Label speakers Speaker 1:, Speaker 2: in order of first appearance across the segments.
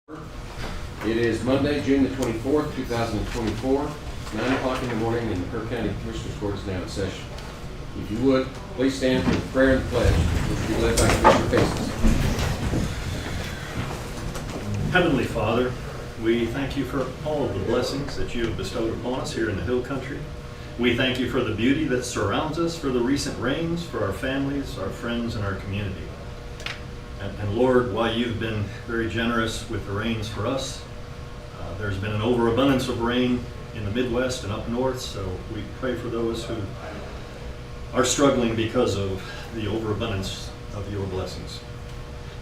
Speaker 1: It is Monday, June the 24th, 2024, 9 o'clock in the morning, and the Kerr County Commissioners Court is now in session. If you would, please stand for the prayer and the pledge, which will be led by Commissioner Faces.
Speaker 2: Heavenly Father, we thank you for all of the blessings that you have bestowed upon us here in the Hill Country. We thank you for the beauty that surrounds us, for the recent rains, for our families, our friends, and our community. And Lord, while you've been very generous with the rains for us, there's been an overabundance of rain in the Midwest and up north, so we pray for those who are struggling because of the overabundance of your blessings.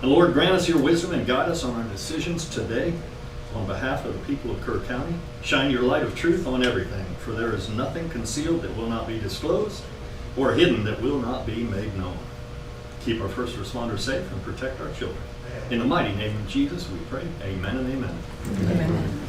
Speaker 2: And Lord, grant us your wisdom and guide us on our decisions today on behalf of the people of Kerr County. Shine your light of truth on everything, for there is nothing concealed that will not be disclosed or hidden that will not be made known. Keep our first responders safe and protect our children. In the mighty name of Jesus, we pray. Amen and amen.
Speaker 3: Amen.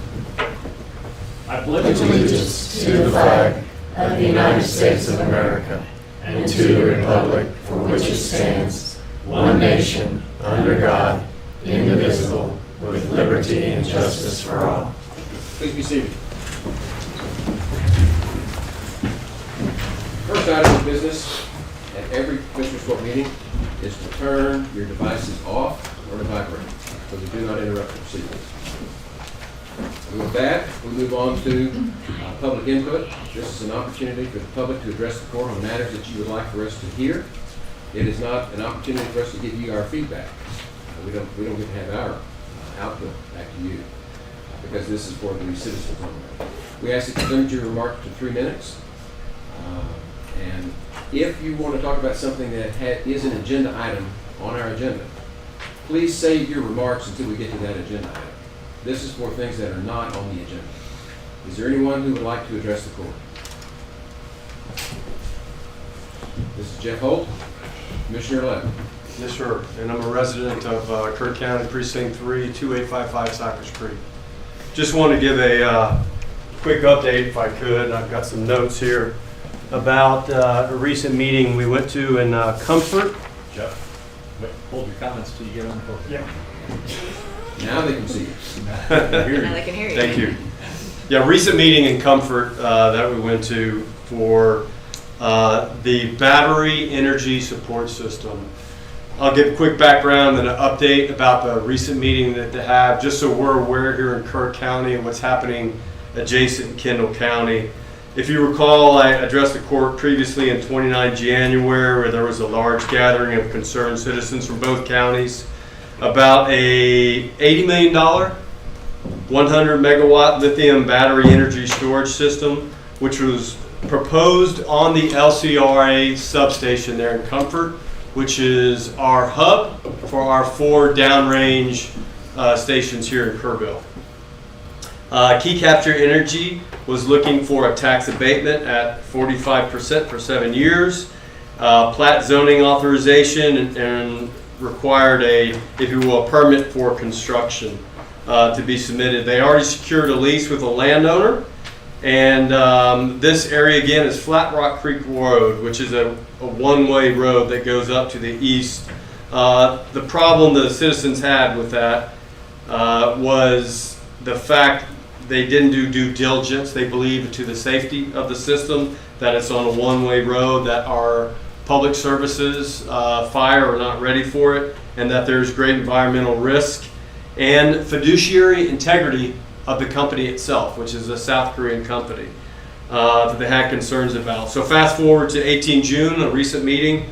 Speaker 2: I pledge
Speaker 3: Allegiance to the flag of the United States of America and to the republic for which it stands, one nation, under God, indivisible, with liberty and justice for all.
Speaker 1: Please be seated. First item of business at every Commissioners Court meeting is to turn your devices off or to vibrate, so they do not interrupt the proceedings. And with that, we move on to public input. This is an opportunity for the public to address the court on matters that you would like for us to hear. It is not an opportunity for us to give you our feedback. We don't get to have our output back to you because this is for the citizens only. We ask that you limit your remarks to 3 minutes. And if you want to talk about something that is an agenda item on our agenda, please save your remarks until we get to that agenda item. This is for things that are not on the agenda. Is there anyone who would like to address the court? This is Jeff Holt, Commissioner 11.
Speaker 4: Yes, sir. And I'm a resident of Kerr County, Precinct 3, 2855 Cypress Creek. Just want to give a quick update, if I could. I've got some notes here about a recent meeting we went to in Comfort.
Speaker 2: Jeff, hold your comments till you get on the podium.
Speaker 4: Yeah.
Speaker 1: Now they can see you.
Speaker 3: Now they can hear you.
Speaker 4: Thank you. Yeah, recent meeting in Comfort that we went to for the battery energy support system. I'll give a quick background and an update about the recent meeting that they have, just so we're aware here in Kerr County and what's happening adjacent in Kendall County. If you recall, I addressed the court previously in 29 January where there was a large gathering of concerned citizens from both counties about a $80 million, 100 megawatt lithium battery energy storage system, which was proposed on the LCRA substation there in Comfort, which is our hub for our 4 downrange stations here in Kerrville. Key Capture Energy was looking for a tax abatement at 45% for 7 years, plat zoning authorization, and required a, if you will, a permit for construction to be submitted. They already secured a lease with a landowner, and this area again is Flat Rock Creek Road, which is a one-way road that goes up to the east. The problem the citizens had with that was the fact they didn't do due diligence. They believe to the safety of the system, that it's on a one-way road, that our public services, fire are not ready for it, and that there's great environmental risk and fiduciary integrity of the company itself, which is a South Korean company that they had concerns about. So fast forward to 18 June, a recent meeting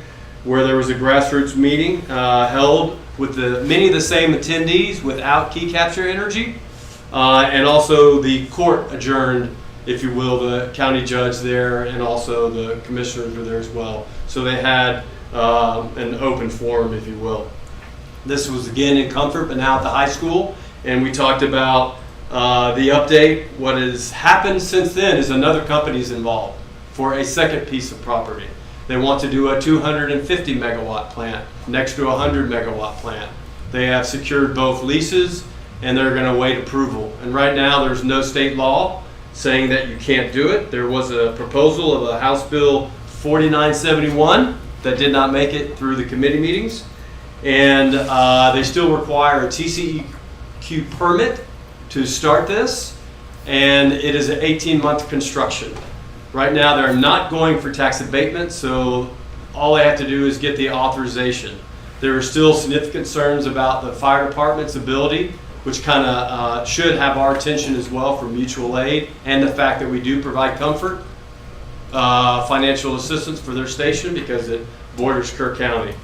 Speaker 4: where there was a grassroots meeting held with many of the same attendees without Key Capture Energy, and also the court adjourned, if you will, the county judge there, and also the commissioners were there as well. So they had an open forum, if you will. This was again in Comfort, but now at the high school, and we talked about the update. What has happened since then is another company is involved for a second piece of property. They want to do a 250 megawatt plant next to a 100 megawatt plant. They have secured both leases, and they're going to await approval. And right now there's no state law saying that you can't do it. There was a proposal of a House Bill 4971 that did not make it through the committee meetings, and they still require a TCE Q permit to start this, and it is an 18-month construction. Right now, they're not going for tax abatement, so all they have to do is get the authorization. There are still significant concerns about the fire department's ability, which kind of should have our attention as well for mutual aid, and the fact that we do provide comfort, financial assistance for their station because it borders Kerr County.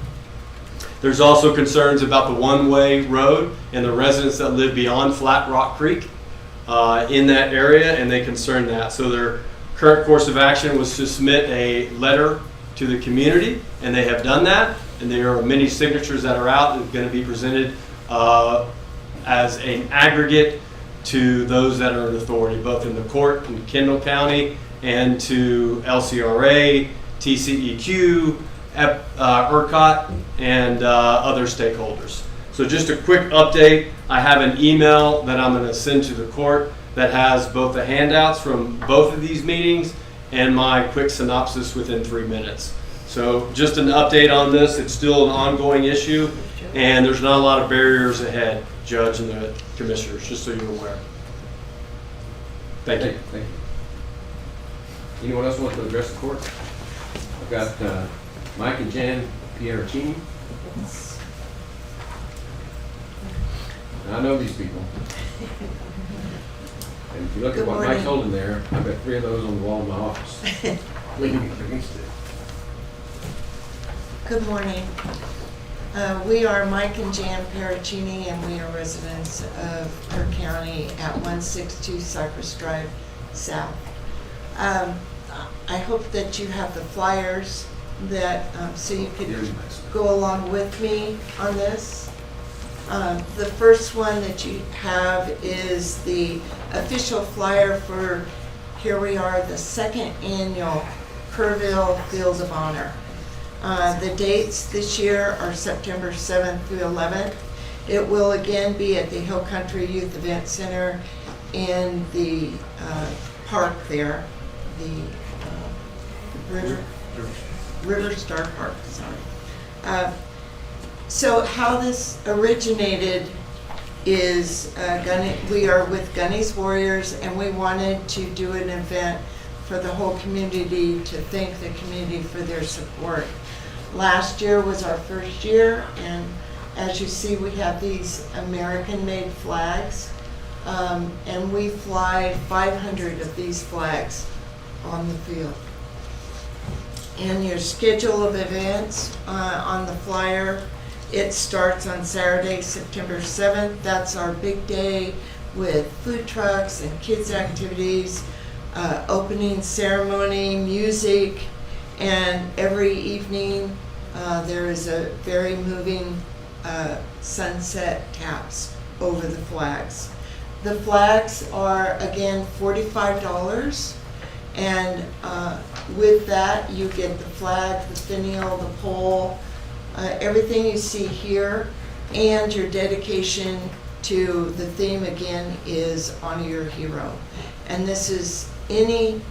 Speaker 4: There's also concerns about the one-way road and the residents that live beyond Flat Rock Creek in that area, and they concern that. So their current course of action was to submit a letter to the community, and they have done that, and there are many signatures that are out that are going to be presented as an aggregate to those that are in authority, both in the court in Kendall County and to LCRA, TCEQ, ERCOT, and other stakeholders. So just a quick update. I have an email that I'm going to send to the court that has both the handouts from both of these meetings and my quick synopsis within 3 minutes. So just an update on this. It's still an ongoing issue, and there's not a lot of barriers ahead, Judge and the commissioners, just so you're aware. Thank you.
Speaker 1: Thank you. Anyone else want to address the court? I've got Mike and Jan Piericini. I know these people. And if you look at what Mike's holding there, I've got 3 of those on the wall in my office. Leaning against it.
Speaker 5: Good morning. We are Mike and Jan Piericini, and we are residents of Kerr County at 162 Cypress Drive South. I hope that you have the flyers that so you could go along with me on this. The first one that you have is the official flyer for, here we are, the 2nd annual Kerrville Fields of Honor. The dates this year are September 7th through 11th. It will again be at the Hill Country Youth Event Center in the park there, the River Star Park, sorry. So how this originated is we are with Gunny's Warriors, and we wanted to do an event for the whole community to thank the community for their support. Last year was our first year, and as you see, we have these American-made flags, and we fly 500 of these flags on the field. And your schedule of events on the flyer, it starts on Saturday, September 7th. That's our big day with food trucks and kids' activities, opening ceremony, music, and every evening there is a very moving sunset taps over the flags. The flags are, again, $45, and with that you get the flag, the finial, the pole, everything you see here, and your dedication to the theme again is Honor Your Hero. And this is any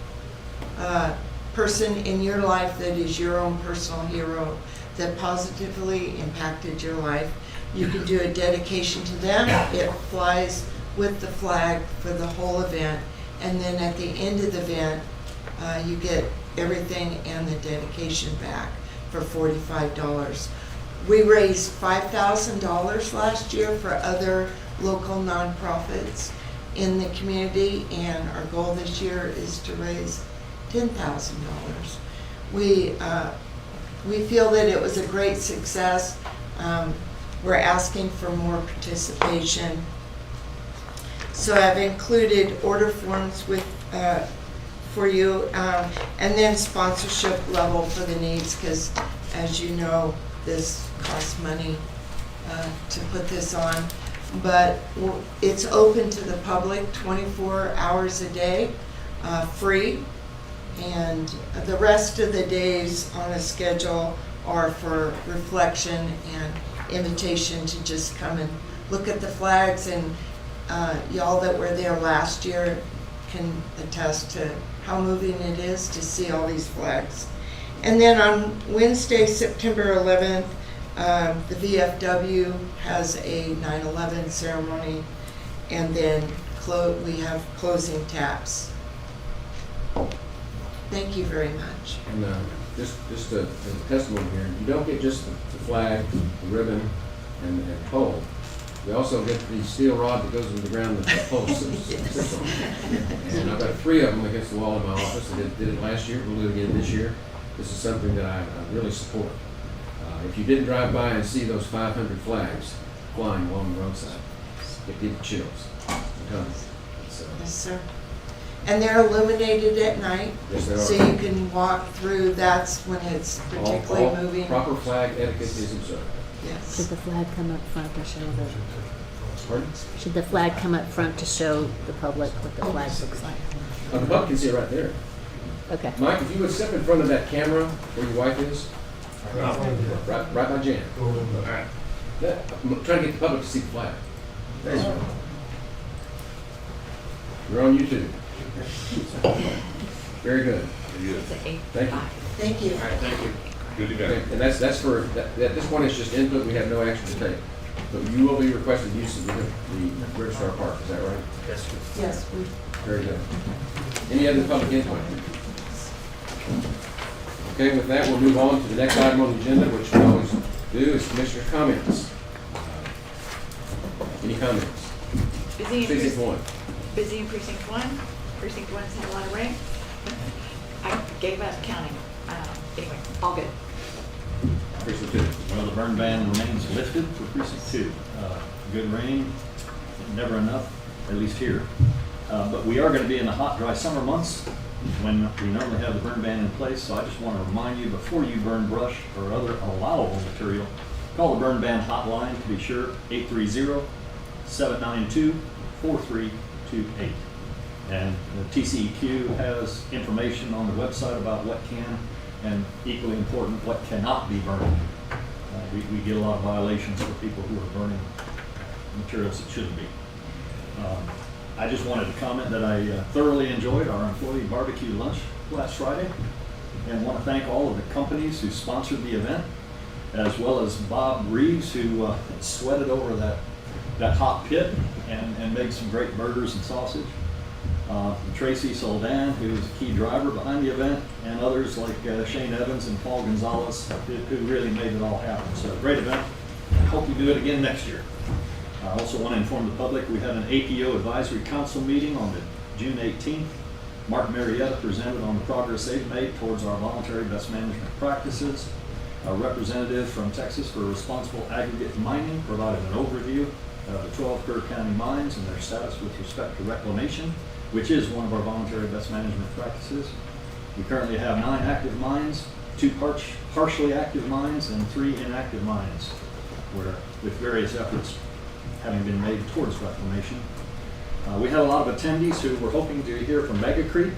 Speaker 5: person in your life that is your own personal hero that positively impacted your life. You can do a dedication to them. It flies with the flag for the whole event, and then at the end of the event you get everything and the dedication back for $45. We raised $5,000 last year for other local nonprofits in the community, and our goal this year is to raise $10,000. We feel that it was a great success. We're asking for more participation. So I've included order forms with for you, and then sponsorship level for the needs, because as you know, this costs money to put this on. But it's open to the public 24 hours a day, free, and the rest of the days on a schedule are for reflection and invitation to just come and look at the flags, and y'all that were there last year can attest to how moving it is to see all these flags. And then on Wednesday, September 11th, The VFW has a 9/11 ceremony, and then we have closing taps. Thank you very much.
Speaker 1: And just as a testimony here, you don't get just the flag, the ribbon, and pole. We also get the steel rod that goes into the ground that the pole sits on. And I've got 3 of them against the wall in my office. I did it last year. We'll do it again this year. This is something that I really support. If you didn't drive by and see those 500 flags flying along the roadside, it gives you chills. So,
Speaker 5: Yes, sir. And they're illuminated at night,
Speaker 1: yes, they are.
Speaker 5: so you can walk through. That's when it's particularly
Speaker 1: all
Speaker 5: moving.
Speaker 1: proper flag etiquette is observed.
Speaker 6: Should
Speaker 5: Yes.
Speaker 6: the flag come up front to show the,
Speaker 1: Pardon?
Speaker 6: should the flag come up front to show the public what the flag looks like?
Speaker 1: The public can see it right there.
Speaker 6: Okay.
Speaker 1: Mike, if you would step in front of that camera where your wife is, right by Jan. I'm trying to get the public to see the flag. There you go. You're on YouTube. Very good. Thank you.
Speaker 5: Thank you.
Speaker 7: Thank you. Good
Speaker 1: Okay,
Speaker 7: event.
Speaker 1: and that's for, at this point, it's just input, we have no action to take. But you will be requesting use of the Registrar Park, is that right?
Speaker 5: Yes, we.
Speaker 1: Very good. Any other public input? Okay, with that, we'll move on to the next item on the agenda, which we always do, is Commissioner comments. Any comments?
Speaker 8: Busy in
Speaker 1: Precinct
Speaker 8: precinct,
Speaker 1: 1.
Speaker 8: busy in precinct 1. Precinct 1's had a lot of rain. I gave up counting. Anyway, all good.
Speaker 1: Precinct 2.
Speaker 2: Well, the burn ban remains lifted for precinct 2. Good rain, never enough, at least here. But we are going to be in the hot, dry summer months when we normally have the burn ban in place. So I just want to remind you, before you burn brush or other allowable material, call the burn ban hotline to be sure, 830-792-4328. And the TCEQ has information on the website about what can, and equally important, what cannot be burned. We get a lot of violations for people who are burning materials that shouldn't be. I just wanted to comment that I thoroughly enjoyed our employee barbecue lunch last Friday, and want to thank all of the companies who sponsored the event, as well as Bob Reeves, who sweated over that hot pit and made some great burgers and sausage. Tracy Soldan, who was a key driver behind the event, and others like Shane Evans and Paul Gonzalez, who really made it all happen. So, great event. I hope we do it again next year. I also want to inform the public we had an APO Advisory Council meeting on June 18th. Mark Marietta presented on the progress they've made towards our voluntary best management practices. A representative from Texas for Responsible Aggregate Mining provided an overview of the 12 Kerr County mines and their status with respect to reclamation, which is one of our voluntary best management practices. We currently have 9 active mines, 2 partially active mines, and 3 inactive mines, where with various efforts having been made towards reclamation. We had a lot of attendees who were hoping to hear from Mega Creek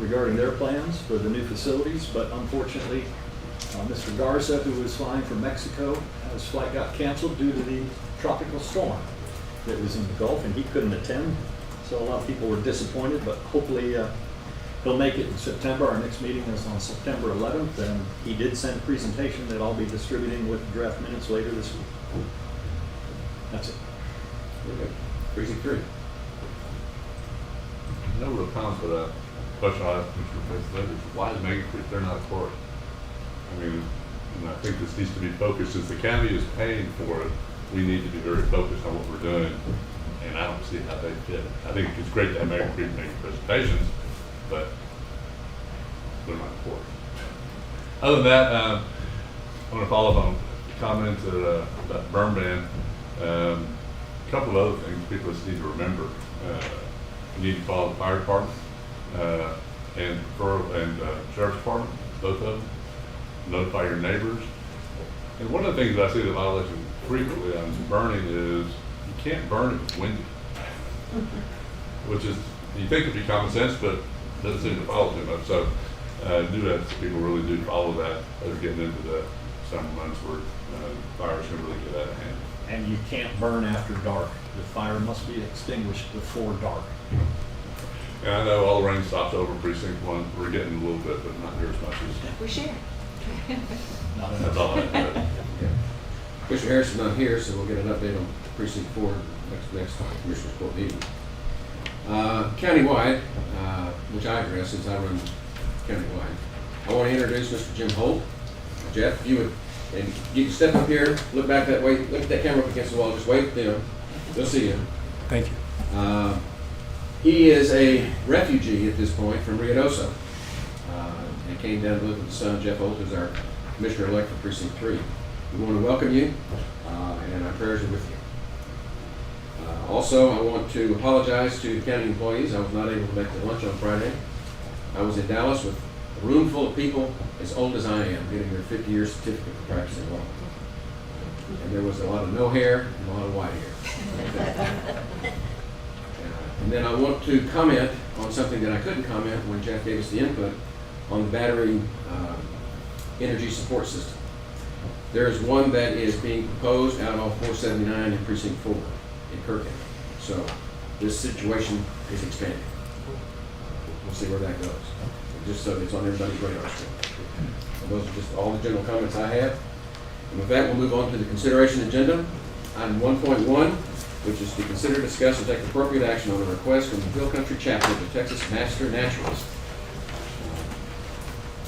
Speaker 2: regarding their plans for the new facilities, but unfortunately, Mr. Garza, who was flying from Mexico, his flight got canceled due to the tropical storm that was in the Gulf, and he couldn't attend. So a lot of people were disappointed, but hopefully he'll make it in September. Our next meeting is on September 11th, and he did send a presentation that I'll be distributing with draft minutes later this week. That's it.
Speaker 1: Okay. Precinct 3.
Speaker 7: No real comments, but question I asked Mr. President is why is Mega Creek, they're not for it? I mean, and I think this needs to be focused. Since the county is paying for it, we need to be very focused on what we're doing, and I don't see how they fit. I think it's great to have Mega Creek making presentations, but they're not for it. Other than that, I want to follow up on comments about burn ban. A couple of other things people just need to remember. You need to call the fire department and sheriff's department, both of them. Notify your neighbors. And one of the things that I see the violation frequently on burning is you can't burn if it's windy. Which is, you think it'd be common sense, but doesn't seem to follow too much. So do that, people really do follow that as we're getting into the summer months where fires can really get out of hand.
Speaker 2: And you can't burn after dark. The fire must be extinguished before dark.
Speaker 7: And I know all the rain stops over precinct 1. We're getting a little bit, but not near as much as
Speaker 8: We share.
Speaker 2: Not
Speaker 7: that's
Speaker 2: enough.
Speaker 7: all I have.
Speaker 1: Commissioner Harrison's not here, so we'll get an update on precinct 4 next Commissioner's Court meeting. Countywide, which I address since I run countywide, I want to introduce Mr. Jim Holt. Jeff, if you would, and you can step up here, look back that way, look at that camera up against the wall, just wave at them. They'll see you.
Speaker 3: Thank you.
Speaker 1: He is a refugee at this point from Ruidoso, and came down to live with his son. Jeff Holt is our Commissioner-elect for Precinct 3. We want to welcome you, and our prayers are with you. Also, I want to apologize to the county employees. I was not able to make the lunch on Friday. I was in Dallas with a room full of people as old as I am, getting their 50-year certificate for practicing law. And there was a lot of no hair and a lot of white hair. And then I want to comment on something that I couldn't comment when Jeff gave us the input on the battery energy support system. There is one that is being proposed out off 479 in Precinct 4 in Kerr County. So this situation is expanding. We'll see where that goes. Just so it's on everybody's radar screen. So those are just all the general comments I have. And with that, we'll move on to the consideration agenda. Item 1.1, which is to consider, discuss, and take appropriate action on a request from the Hill Country Chapter of the Texas Master Naturalist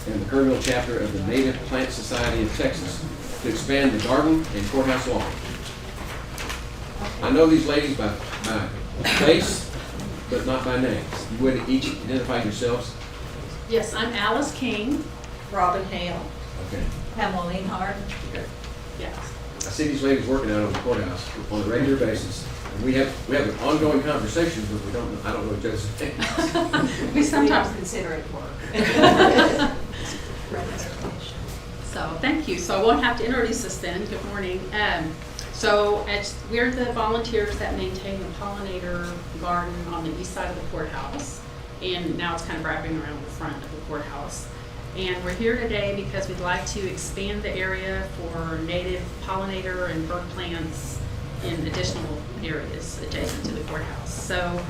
Speaker 1: and the Kerrville Chapter of the Native Plant Society of Texas to expand the garden and courthouse lawn. I know these ladies by face, but not by names. You would each identify yourselves?
Speaker 9: Yes, I'm Alice King.
Speaker 8: Robin Hale.
Speaker 1: Okay.
Speaker 8: Pamela Leonhardt.
Speaker 1: Okay.
Speaker 9: Yes.
Speaker 1: I see these ladies working out on the courthouse on a regular basis. And we have an ongoing conversations, but I don't know each other's names.
Speaker 9: We sometimes consider it work. So, thank you. So I won't have to introduce us then. Good morning. We're the volunteers that maintain the pollinator garden on the east side of the courthouse. And now it's kind of wrapping around the front of the courthouse. And we're here today because we'd like to expand the area for native pollinator and bird plants in additional areas adjacent to the courthouse. So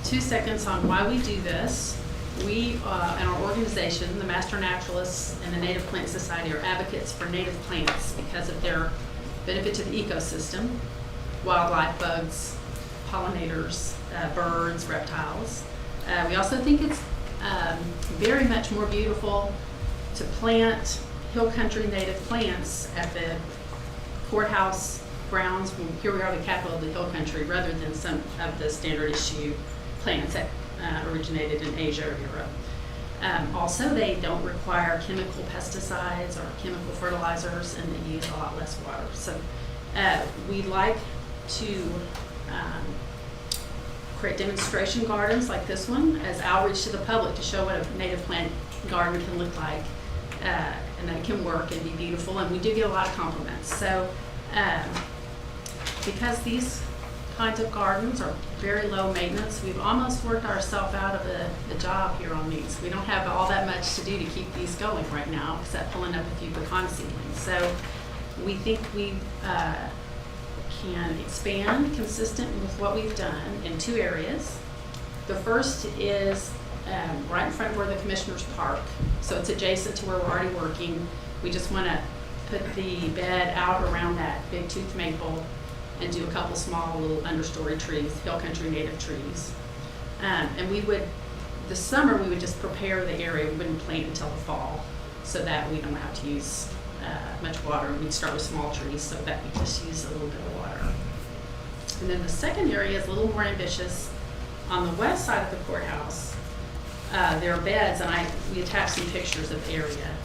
Speaker 9: 2 seconds on why we do this. We, in our organization, the Master Naturalists and the Native Plant Society, are advocates for native plants because of their benefit to the ecosystem, wildlife, bugs, pollinators, birds, reptiles. We also think it's very much more beautiful to plant hill country native plants at the courthouse grounds. Here we are, the capital of the hill country, rather than some of the standard issue plants that originated in Asia or Europe. Also, they don't require chemical pesticides or chemical fertilizers, and they use a lot less water. So we like to create demonstration gardens like this one as outreach to the public to show what a native plant garden can look like, and that it can work and be beautiful. And we do get a lot of compliments. So because these kinds of gardens are very low maintenance, we've almost worked ourselves out of the job here on these. We don't have all that much to do to keep these going right now, except pulling up a few pecan seedlings. So we think we can expand consistent with what we've done in 2 areas. The first is right in front of where the Commissioners park. So it's adjacent to where we're already working. We just want to put the bed out around that big tooth maple and do a couple small little understory trees, hill country native trees. And we would, this summer, we would just prepare the area. We wouldn't plant until the fall so that we don't have to use much water. We'd start with small trees so that we just use a little bit of water. And then the second area is a little more ambitious. On the west side of the courthouse, there are beds, and we attached some pictures of the area.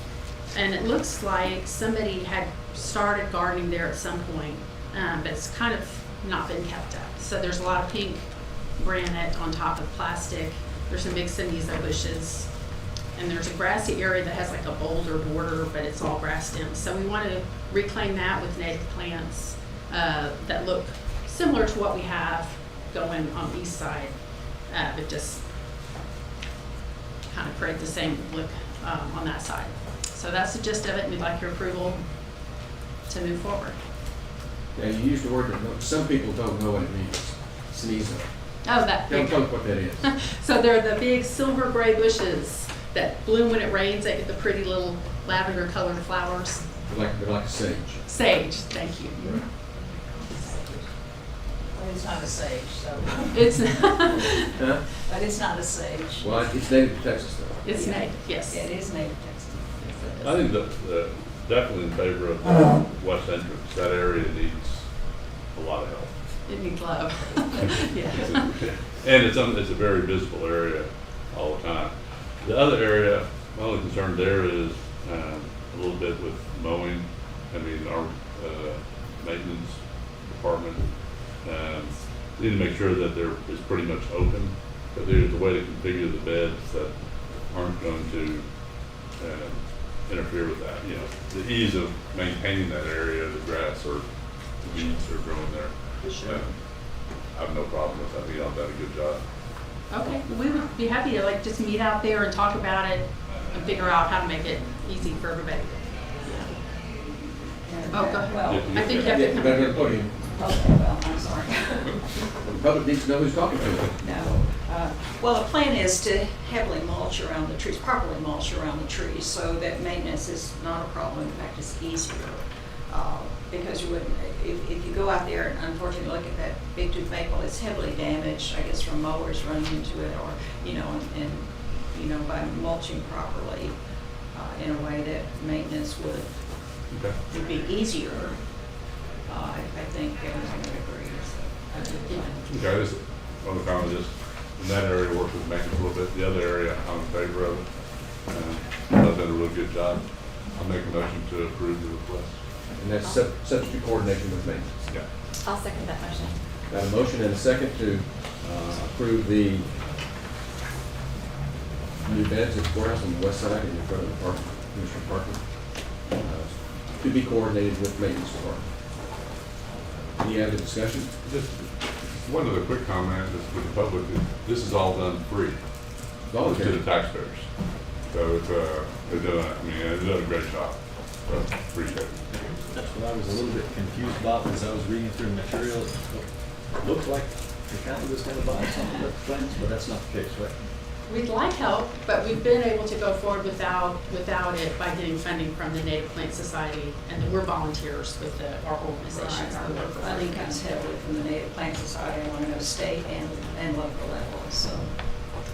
Speaker 9: And it looks like somebody had started gardening there at some point, but it's kind of not been kept up. So there's a lot of pink granite on top of plastic. There's some big cenizo bushes. And there's a grassy area that has like a boulder border, but it's all grass stems. So we want to reclaim that with native plants that look similar to what we have going on the east side, but just kind of create the same look on that side. So that's the gist of it, and we'd like your approval to move forward.
Speaker 1: Now, you used the word that some people don't know what it means. Cenizo.
Speaker 9: Oh, that
Speaker 1: Tell
Speaker 9: big.
Speaker 1: them what that is.
Speaker 9: So they're the big silver gray bushes that bloom when it rains. They get the pretty little lavender colored flowers.
Speaker 1: They're like a sage.
Speaker 9: Sage, thank you.
Speaker 10: But it's not a sage, so,
Speaker 9: It's,
Speaker 1: Huh?
Speaker 10: but it's not a sage.
Speaker 1: Well, it's native to Texas though.
Speaker 9: it's native, yes.
Speaker 10: It is native Texas.
Speaker 7: I think that definitely in favor of the west entrance. That area needs a lot of help.
Speaker 9: It needs love. Yeah.
Speaker 7: And it's a very visible area all the time. The other area, my only concern there is a little bit with mowing. I mean, our maintenance department need to make sure that there is pretty much open, but there's a way to configure the beds that aren't going to interfere with that. You know, the ease of maintaining that area, the grass or the weeds are growing there. I have no problem with that. Y'all done a good job.
Speaker 9: Okay, we would be happy to like just meet out there and talk about it and figure out how to make it easy for everybody. Oh, go ahead.
Speaker 10: Well,
Speaker 9: I think you have
Speaker 1: Yeah,
Speaker 9: to
Speaker 1: you
Speaker 9: come.
Speaker 1: better go to the podium.
Speaker 10: okay, well, I'm sorry.
Speaker 1: The public needs to know who's talking to them.
Speaker 10: No. Well, the plan is to heavily mulch around the trees, properly mulch around the trees, so that maintenance is not a problem. In fact, it's easier. Because you wouldn't, if you go out there and unfortunately look at that big tooth maple, it's heavily damaged, I guess, from mowers running into it, or, you know, and you know, by mulching properly in a way that maintenance
Speaker 7: Okay.
Speaker 10: would be easier. I think everyone would agree. So,
Speaker 7: Okay, this, one of the comments is, in that area, work with maintenance a little bit. The other area, I'm in favor of it. I've done a really good job. I'll make a motion to approve the request.
Speaker 1: And that's subject to coordination with maintenance.
Speaker 7: Yeah.
Speaker 8: I'll second that motion.
Speaker 1: Got a motion and a second to approve the new beds at the courthouse on the west side and in front of the park, Commissioner Parker, to be coordinated with maintenance department. Any other discussion?
Speaker 7: Just one other quick comment just for the public. This is all done free to the
Speaker 1: Voluntary.
Speaker 7: taxpayers. So it's, they're doing a great job. So appreciate it.
Speaker 2: That's what I was a little bit confused about as I was reading through the materials. It looked like the county was gonna buy some of the plants, but that's not the case, right?
Speaker 9: We'd like help, but we've been able to go forward without it by getting funding from the Native Plant Society, and then we're volunteers with our organizations.
Speaker 10: Our funding comes heavily from the Native Plant Society, I want to go state and local level, so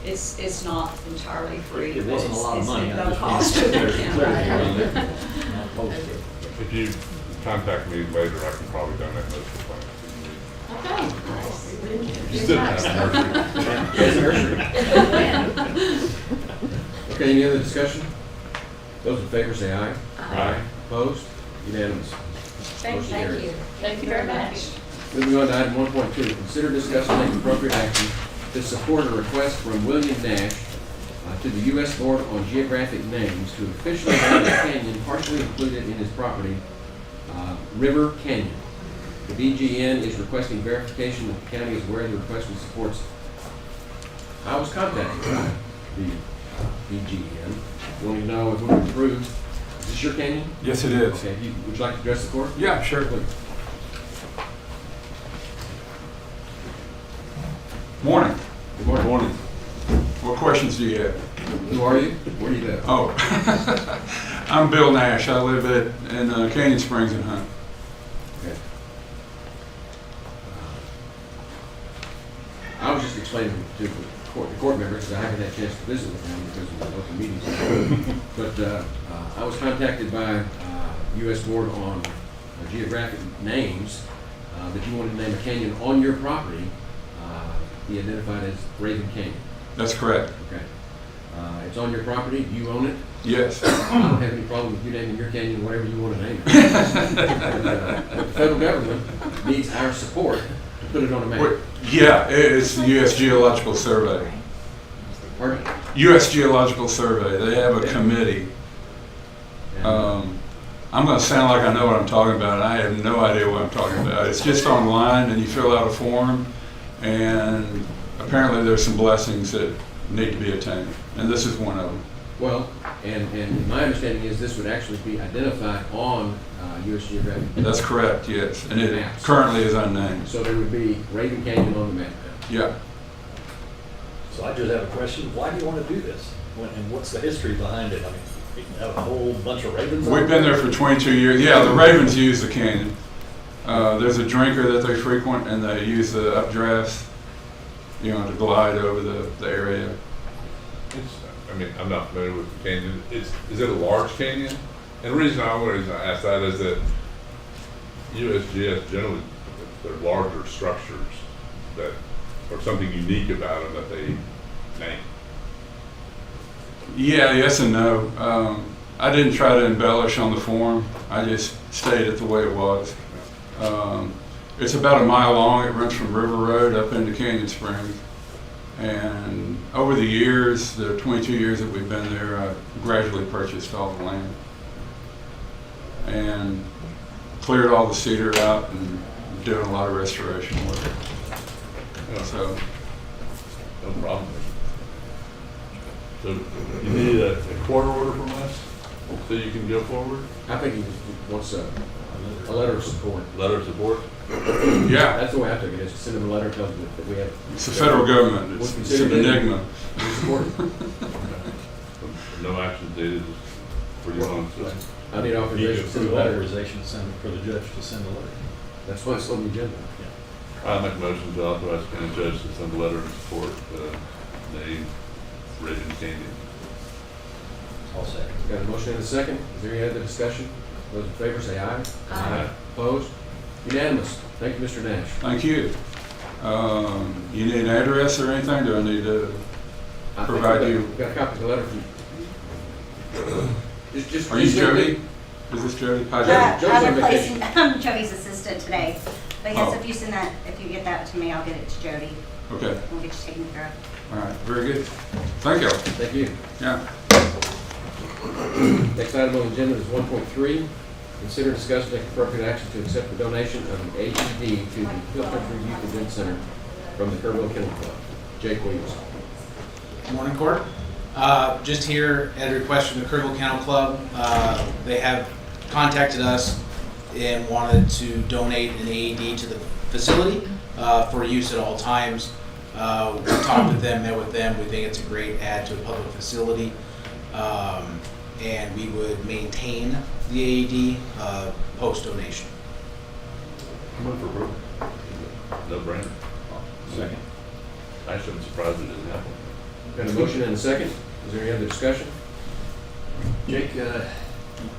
Speaker 10: it's not entirely free.
Speaker 2: It wasn't a lot of money.
Speaker 10: It's
Speaker 2: I
Speaker 10: no
Speaker 2: just
Speaker 10: cost to the
Speaker 2: wanted clarity around it.
Speaker 10: county.
Speaker 2: Not opposed to it.
Speaker 7: If you contact me later, I can probably donate most of the plants.
Speaker 9: Okay.
Speaker 7: Just didn't have a nursery.
Speaker 1: Okay, any other discussion? Those in favor say aye.
Speaker 7: Aye.
Speaker 1: Opposed? Unanimous. Motion carries.
Speaker 9: Thank you very much.
Speaker 1: Moving on to item 1.2, consider, discuss, and take appropriate action to support a request from William Nash to the U.S. Board on Geographic Names to officially name a canyon partially included in his property, River Canyon. The BGN is requesting verification that the county is aware of the request and supports. I was contacted by the BGN, wanting to know if we would approve. Is this your canyon?
Speaker 3: Yes, it is.
Speaker 1: Okay, would you like to address the court?
Speaker 3: Yeah, sure.
Speaker 1: Please.
Speaker 3: Morning.
Speaker 1: Good morning.
Speaker 7: Morning.
Speaker 3: What questions do you have?
Speaker 1: Who are you? Where do you live?
Speaker 3: Oh, I'm Bill Nash. I live in Canyon Springs and Hunt.
Speaker 1: Okay. I was just explaining to the court members, because I haven't had a chance to visit with them because of the open meetings. But I was contacted by U.S. Board on Geographic Names that you wanted to name a canyon on your property, be identified as Raven Canyon.
Speaker 3: That's correct.
Speaker 1: Okay. It's on your property. You own it.
Speaker 3: Yes.
Speaker 1: I don't have any problem with you naming your canyon whatever you want to name it. But the federal government needs our support to put it on a map.
Speaker 3: Yeah, it's the U.S. Geological Survey.
Speaker 1: Pardon?
Speaker 3: U.S. Geological Survey. They have a committee.
Speaker 1: And,
Speaker 3: I'm going to sound like I know what I'm talking about. And I have no idea what I'm talking about. It's just online, and you fill out a form, and apparently there's some blessings that need to be attained, and this is one of them.
Speaker 1: well, and my understanding is this would actually be identified on U.S. Geographic.
Speaker 3: That's correct, yes, and it
Speaker 1: Maps.
Speaker 3: currently is unnamed.
Speaker 1: So there would be Raven Canyon on the map now.
Speaker 3: Yeah.
Speaker 2: So I just have a question. Why do you want to do this? And what's the history behind it? I mean, You can have a whole bunch of ravens.
Speaker 3: We've been there for 22 years. Yeah, the Ravens use the canyon. There's a drinker that they frequent, and they use the updrafts, to glide over the area.
Speaker 7: I mean, I'm not familiar with the canyon. Is it a large canyon? And the reason I always ask that is that USGS generally, they're larger structures that or something unique about them that they name.
Speaker 3: Yeah, yes and no. I didn't try to embellish on the form. I just stated it the way it was. It's about a mile long. It runs from River Road up into Canyon Springs. And over the years, the 22 years that we've been there, I gradually purchased all the land and cleared all the cedar out and doing a lot of restoration work. So,
Speaker 7: No problem. So you need a court order from us so you can go forward?
Speaker 1: I think he just wants a letter of support.
Speaker 7: Letter of support?
Speaker 3: yeah,
Speaker 1: That's the way I took it, is to send them a letter telling them that we have.
Speaker 3: it's the federal government.
Speaker 1: We
Speaker 3: It's
Speaker 1: consider
Speaker 3: an
Speaker 1: it-
Speaker 3: enigma.
Speaker 1: We support it.
Speaker 7: No action dated for you on this.
Speaker 1: I need authorization to send a letter.
Speaker 2: Authorization to send, for the judge to send a letter.
Speaker 1: That's why it's on the agenda.
Speaker 7: I make a motion to authorize the county judge to send a letter of support, name Raven Canyon.
Speaker 2: I'll second.
Speaker 1: Got a motion and a second. Is there any other discussion? Those in favor say aye.
Speaker 8: Aye.
Speaker 1: Opposed? Unanimous. Thank you, Mr. Nash.
Speaker 3: Thank you. You need an address or anything? Do I need to
Speaker 1: I think
Speaker 3: provide
Speaker 1: we've
Speaker 3: you?
Speaker 1: We've got a copy of the letter from you.
Speaker 3: Are you Jody? Is this Jody? Hi, Jody.
Speaker 1: Joe's on
Speaker 11: I'm
Speaker 1: vacation.
Speaker 11: replacing, I'm Jody's assistant today. But yes,
Speaker 3: Oh.
Speaker 11: if you send that, if you get that to me, I'll get it to Jody.
Speaker 3: Okay.
Speaker 11: We'll get you taken care of.
Speaker 3: All right. Very good. Thank you.
Speaker 1: Thank you.
Speaker 3: Yeah.
Speaker 1: Next item on the agenda is 1.3. Consider, discuss, and take appropriate action to accept the donation of an AED to the Hill Country Youth Event Center from the Kerrville Kennel Club. Jake Williams.
Speaker 12: Good morning, Court. Just here at a request from the Kerrville Kennel Club. They have contacted us and wanted to donate an AED to the facility for use at all times. We talked with them, met with them. We think it's a great add to a public facility. And we would maintain the AED post-donation.
Speaker 7: Come on for approval. No brainer.
Speaker 2: Second.
Speaker 7: Actually, I'm surprised it didn't happen.
Speaker 1: Got a motion and a second. Is there any other discussion?
Speaker 2: Jake,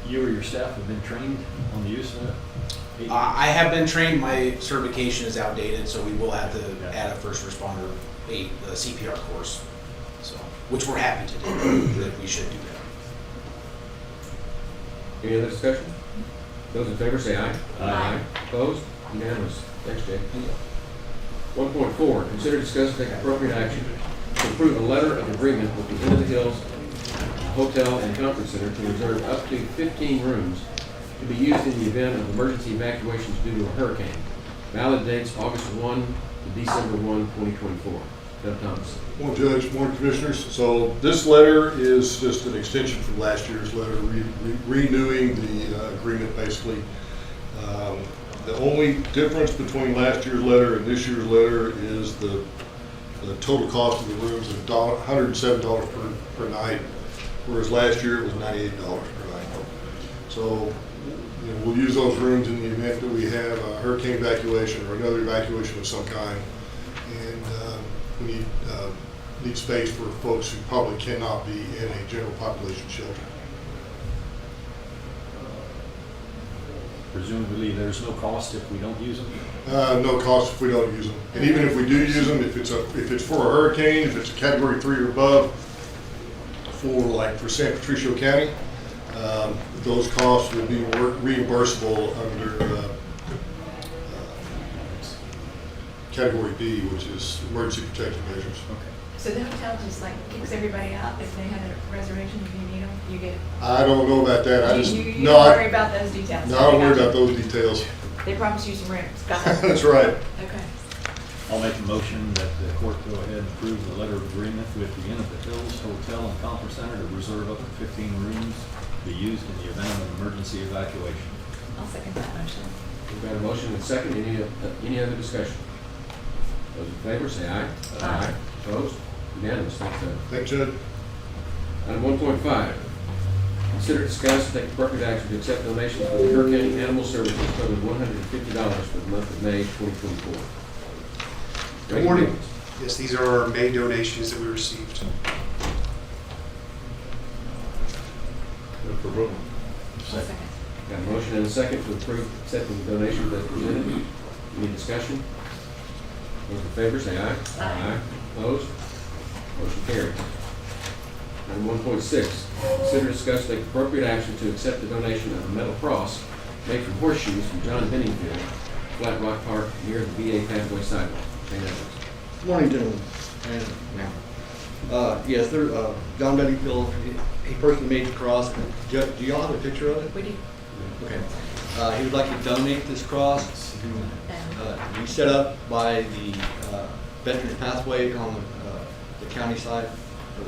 Speaker 2: you or your staff have been trained on the use of that?
Speaker 12: I have been trained. My certification is outdated, so we will have to add a first responder CPR course. So, which we're happy to do. That we should do that.
Speaker 1: Any other discussion? Those in favor say aye.
Speaker 8: Aye.
Speaker 1: Opposed? Unanimous. Thanks, Jake. 1.4, consider, discuss, and take appropriate action to approve a letter of agreement with the Inn of the Hills Hotel and Conference Center to reserve up to 15 rooms to be used in the event of emergency evacuations due to a hurricane. Valid dates August 1 to December 1, 2024. Doug Thomas.
Speaker 13: Morning, Judge, morning, Commissioners. So this letter is just an extension from last year's letter, renewing the agreement, basically. The only difference between last year's letter and this year's letter is the total cost of the rooms is $107 per night, whereas last year it was $98 per night. So we'll use those rooms in the event that we have a hurricane evacuation or another evacuation of some kind. And we need space for folks who probably cannot be in a general population shelter.
Speaker 2: Presumably, there's no cost if we don't use them?
Speaker 13: No cost if we don't use them. And even if we do use them, if it's for a hurricane, if it's a Category 3 or above, for San Patricio County, those costs will be reimbursable under Category B, which is emergency protective measures.
Speaker 8: So the hotel just like kicks everybody out if they had a reservation, if you need them, you get.
Speaker 13: I don't know about that. I just
Speaker 8: You
Speaker 13: no,
Speaker 8: don't worry about those details.
Speaker 13: no, I don't worry about those details.
Speaker 8: They promise you some rooms. Got it.
Speaker 13: That's right.
Speaker 8: Okay.
Speaker 2: I'll make a motion that the court go ahead and approve the letter of agreement with the Inn of the Hills Hotel and Conference Center to reserve up to 15 rooms to be used in the event of an emergency evacuation.
Speaker 8: I'll second that motion.
Speaker 1: We've got a motion and a second. Any other discussion? Those in favor say aye.
Speaker 8: Aye.
Speaker 1: Opposed? Unanimous. Thanks, Doug.
Speaker 13: Thanks, Judge.
Speaker 1: Item 1.5, Consider discuss and take appropriate action to accept donations from the Kerr County Animal Services totaling $150 for the month of May 2024.
Speaker 14: Good morning. Yes, these are our May donations that we received.
Speaker 7: Move for approval.
Speaker 8: Second.
Speaker 1: Got a motion and a second to approve accepting the donations as presented. Any discussion? Those in favor say aye.
Speaker 8: Aye.
Speaker 1: Opposed? Motion carries. Item 1.6, consider discuss and take appropriate action to accept the donation of a metal cross made from horseshoes from John Benningfield, Flat Rock Park near the VA pathway sidewalk. Shane Evans.
Speaker 15: Good morning, gentlemen. And yes, there, John Bedingfield, he personally made the cross. Do y'all have a picture of it?
Speaker 8: We do.
Speaker 15: Okay. He would like to donate this cross. Be set up by the Veterans Pathway on the county side, or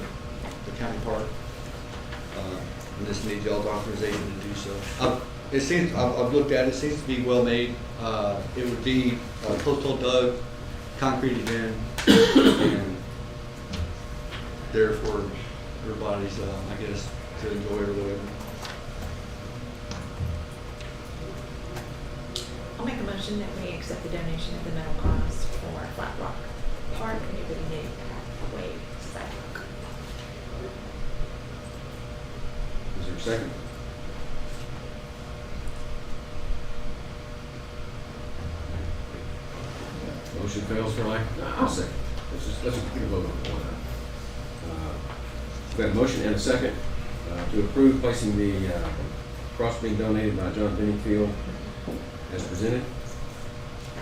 Speaker 15: the county park. And this needs y'all's authorization to do so. It seems, I've looked at it, it seems to be well made. It would be post-hole dug, concreted in, and there for everybody's, I guess, to enjoy or whatever.
Speaker 8: I'll make a motion that we accept the donation of the metal cross for Flat Rock Park and Liberty Day Pathway sidewalk.
Speaker 1: Is there a second? Motion fails for lack, I'll second. Let's just get a vote on the one. We've got a motion and a second to approve placing the cross being donated by John Benningfield as presented.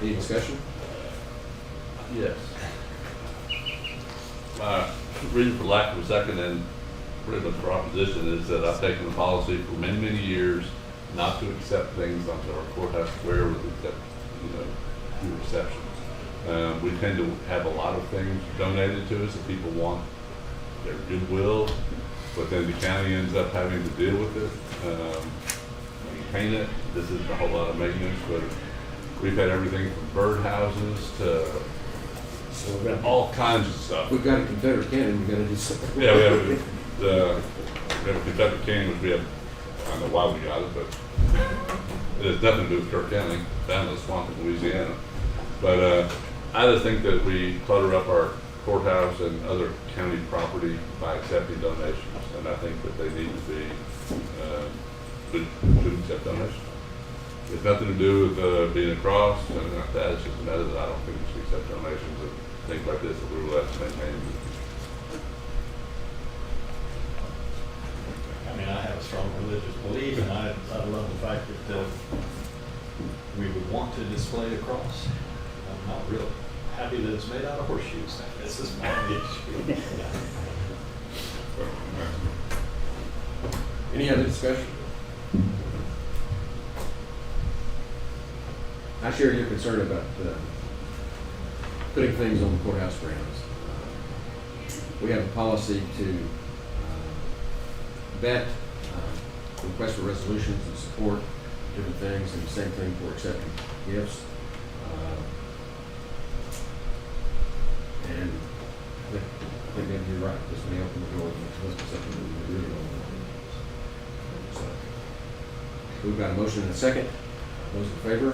Speaker 1: Any discussion?
Speaker 7: Yes. My reason for lack of a second and pretty much for opposition is that I've taken the policy for many, many years not to accept things onto our courthouse square with except, few exceptions. We tend to have a lot of things donated to us that people want their goodwill, but then the county ends up having to deal with it, maintain it. This isn't a whole lot of maintenance, but we've had everything from birdhouses to all kinds of stuff.
Speaker 1: We've got a Confederate cannon, we've got to do something.
Speaker 7: Yeah, we have a Confederate cannon, which we have, I don't know why we got it, but it has nothing to do with Kerr County, down in the swamp in Louisiana. But I just think that we clutter up our courthouse and other county property by accepting donations, and I think that they need to be, should accept donations. It's nothing to do with being a cross, anything like that. It's just a matter that I don't think we should accept donations of things like this that we will have to maintain.
Speaker 2: I mean, I have a strong religious belief, and I love the fact that we would want to display a cross. I'm not real happy that it's made out of horseshoes. This is my issue.
Speaker 1: Any other discussion? I share your concern about putting things on the courthouse grounds. We have a policy to vet requests for resolutions and support different things, and the same thing for accepting gifts. And I think maybe you're right. This may open the door to something that we really don't want. So, we've got a motion and a second. Those in favor,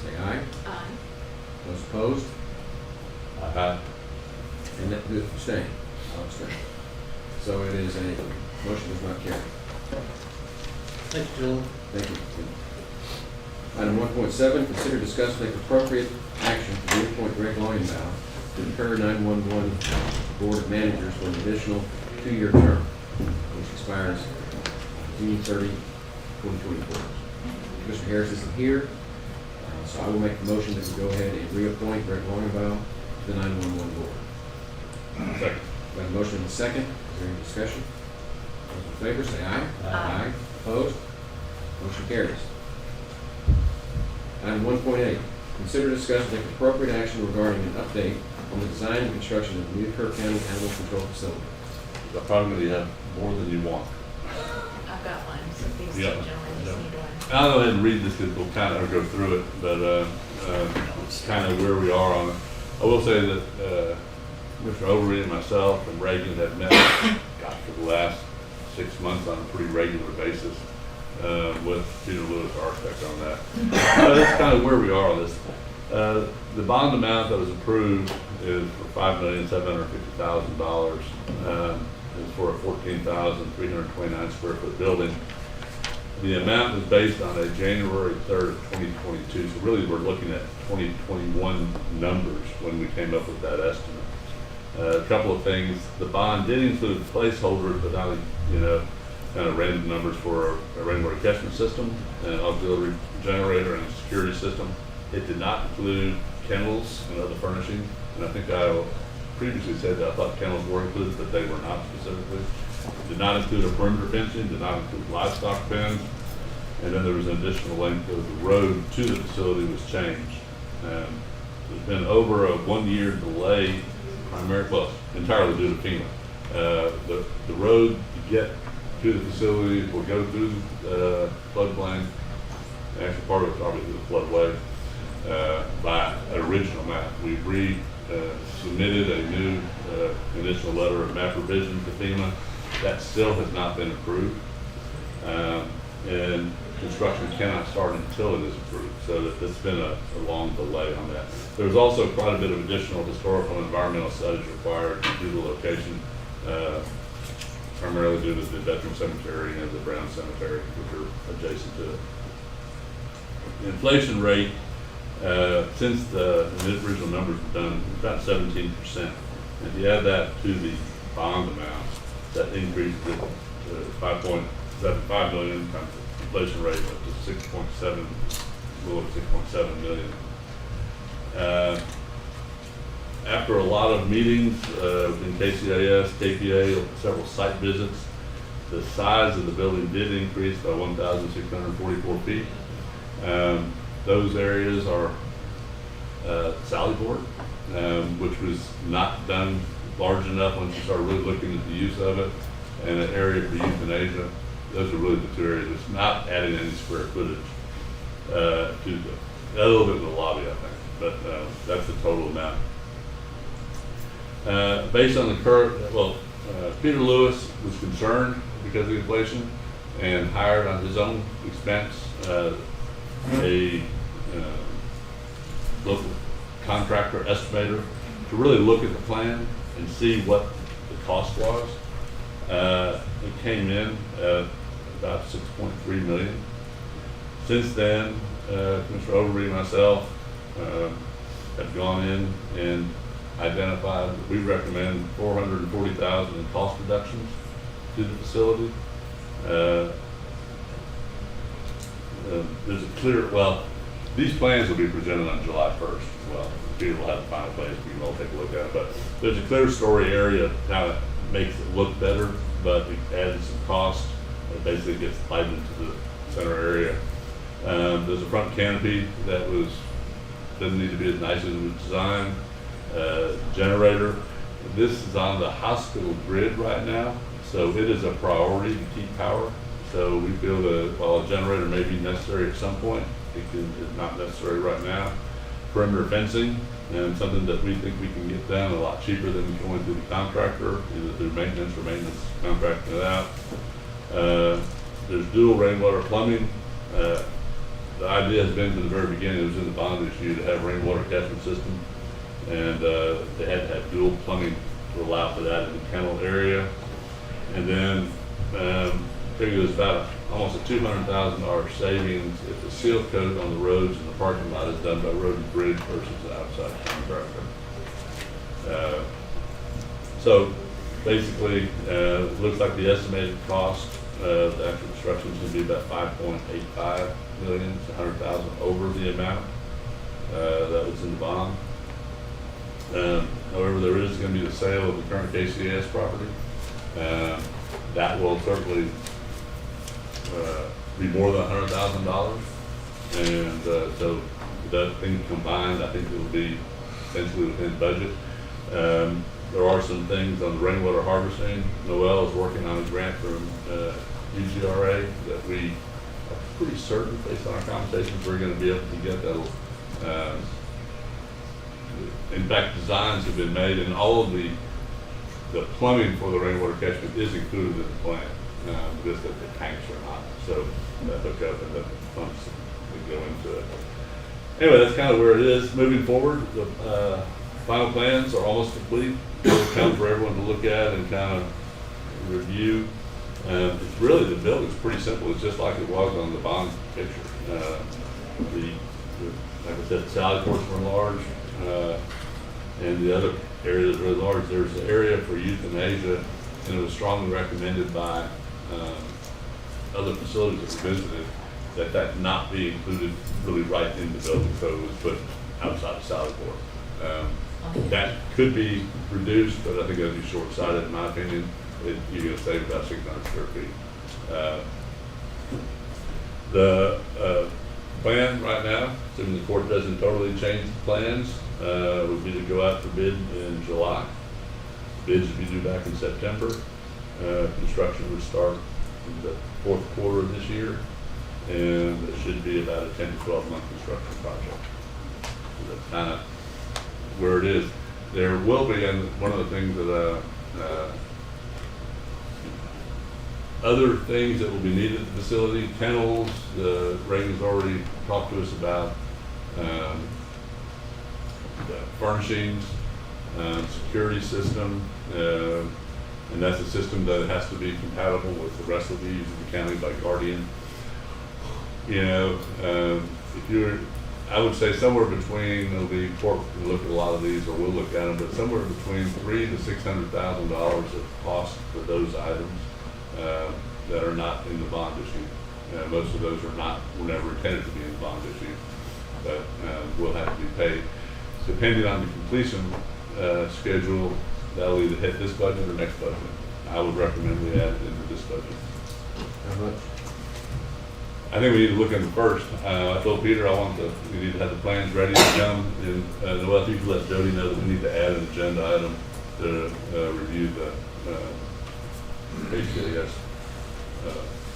Speaker 1: say aye.
Speaker 8: Aye.
Speaker 1: Those opposed?
Speaker 7: Aye.
Speaker 1: And that, abstain. I'll abstain. So it is a, motion does not carry.
Speaker 15: Thank you, gentlemen.
Speaker 1: Thank you. Item 1.7, consider discuss and take appropriate action to reappoint Greg Leuenbaum to the Kerr 911 Board of Managers for an additional 2-year term, which expires June 30, 2024. Mr. Harris isn't here, so I will make the motion that we go ahead and reappoint Greg Leuenbaum to the 911 Board.
Speaker 7: Second.
Speaker 1: Got a motion and a second. Is there any discussion? Those in favor say aye.
Speaker 8: Aye.
Speaker 1: Opposed? Motion carries. Item 1.8, consider discuss and take appropriate action regarding an update on the design and construction of the new Kerr County Animal Control Facility.
Speaker 7: The problem is you have more than you want.
Speaker 8: I've got one, so these two
Speaker 7: Yeah.
Speaker 8: gentlemen just need one.
Speaker 7: I'll go ahead and read this because we'll kind of go through it, but it's kind of where we are on it. I will say that Mr. Overeem and myself and Reagan have met, gosh, for the last 6 months on a pretty regular basis with Peter Lewis, architect, on that. That's kind of where we are on this. The bond amount that was approved is for $5,750,000. Is for a 14,329 square foot building. The amount was based on a January 3rd of 2022, so really we're looking at 2021 numbers when we came up with that estimate. A couple of things: the bond did include placeholders, but not, kind of random numbers for a rainwater catchment system, an auxiliary generator, and a security system. It did not include kennels and other furnishings, and I think I previously said that I thought kennels were included, but they were not specifically. It did not include a perimeter fencing, did not include livestock pens, and then there was an additional length of the road to the facility was changed. There's been over a 1 year delay, entirely due to FEMA. The road to get to the facility will go through the floodplain. Actually, part of it's probably through the floodway by an original map. We submitted a new initial letter of map revision to FEMA. That still has not been approved. And construction cannot start until it is approved. So it's been a long delay on that. There's also quite a bit of additional historical and environmental studies required due to the location, primarily due to the Veteran Cemetery and the Brown Cemetery, which are adjacent to it. The inflation rate, since the original numbers were done, about 17%. If you add that to the bond amount, that increases it to 5.75 million times the inflation rate up to 6.7, a little over 6.7 million. After a lot of meetings in KCIS, KPA, several site visits, the size of the building did increase by 1,644 feet. Those areas are Sallyport, which was not done large enough once you started really looking at the use of it, and an area for euthanasia. Those are really the two areas. It's not adding any square footage to the, a little bit in the lobby, I think, but that's the total amount. Based on the current, Peter Lewis was concerned because of inflation and hired on his own expense a local contractor estimator to really look at the plan and see what the cost was. It came in at about 6.3 million. Since then, Commissioner Overby and myself have gone in and identified that we recommend $440,000 in cost reductions to the facility. There's a clear, these plans will be presented on July 1st as well. Peter will have the final plans, we can all take a look at it. But there's a clear story area now that makes it look better, but it adds some cost. It basically gets lighted into the center area. There's a front canopy that doesn't need to be as nice as it was designed. Generator. This is on the hospital grid right now, so it is a priority to keep power. So we feel that while a generator may be necessary at some point, it's not necessary right now. Perimeter fencing, and something that we think we can get done a lot cheaper than going through the contractor, either through maintenance or maintenance contracting it out. There's dual rainwater plumbing. The idea has been from the very beginning, it was in the bond issue to have rainwater catchment system, and they had to have dual plumbing to allow for that in the kennel area. And then figure there's about almost a $200,000 savings if the seal coat on the roads and the parking lot is done by Road and Bridge versus the outside contractor. So basically, it looks like the estimated cost of the actual construction is going to be about $5.85 million, it's $100,000 over the amount that was in the bond. However, there is going to be the sale of the current KCS property. That will certainly be more than $100,000, and so that thing combined, I think it will be essentially within budget. There are some things on the rainwater harvesting. Noel is working on a grant from UGRA that we are pretty certain, based on our conversations, we're going to be able to get that. In fact, designs have been made, and all of the plumbing for the rainwater catchment is included in the plan. just that the tanks are not. So the hookup and the pumps would go into it. Anyway, that's kind of where it is. Moving forward, the final plans are almost complete. It'll come for everyone to look at and kind of review. It's really, the building's pretty simple. It's just like it was on the bond picture. Like I said, the sally ports were large, and the other area is really large. There's an area for euthanasia, and it was strongly recommended by other facilities that we visited that not be included really right in the building, so it was put outside the sally port. That could be reduced, but I think that would be short-sighted in my opinion. You're going to save about 600 square feet. The plan right now, assuming the court doesn't totally change the plans, would be to go out for bid in July. Bids would be due back in September. Construction would start in the fourth quarter of this year, and it should be about a 10 to 12 month construction project. So that's kind of where it is. There will be, and one of the things that other things that will be needed at the facility, kennels, Reagan's already talked to us about the furnishings, security system, and that's a system that has to be compatible with the rest of the use of the county by Guardian. You know, if you're, I would say somewhere between, it'll be, court will look at a lot of these, or we'll look at them, but somewhere between $300,000 to $600,000 of cost for those items that are not in the bond issue. Most of those are not, were never intended to be in the bond issue, but will have to be paid. Depending on the completion schedule, that'll either hit this budget or next budget. I would recommend we add it into this budget.
Speaker 1: How much?
Speaker 7: I think we need to look into first. I told Peter we need to have the plans ready to come, and well, if you could let Jody know that we need to add an agenda item to review the HCAS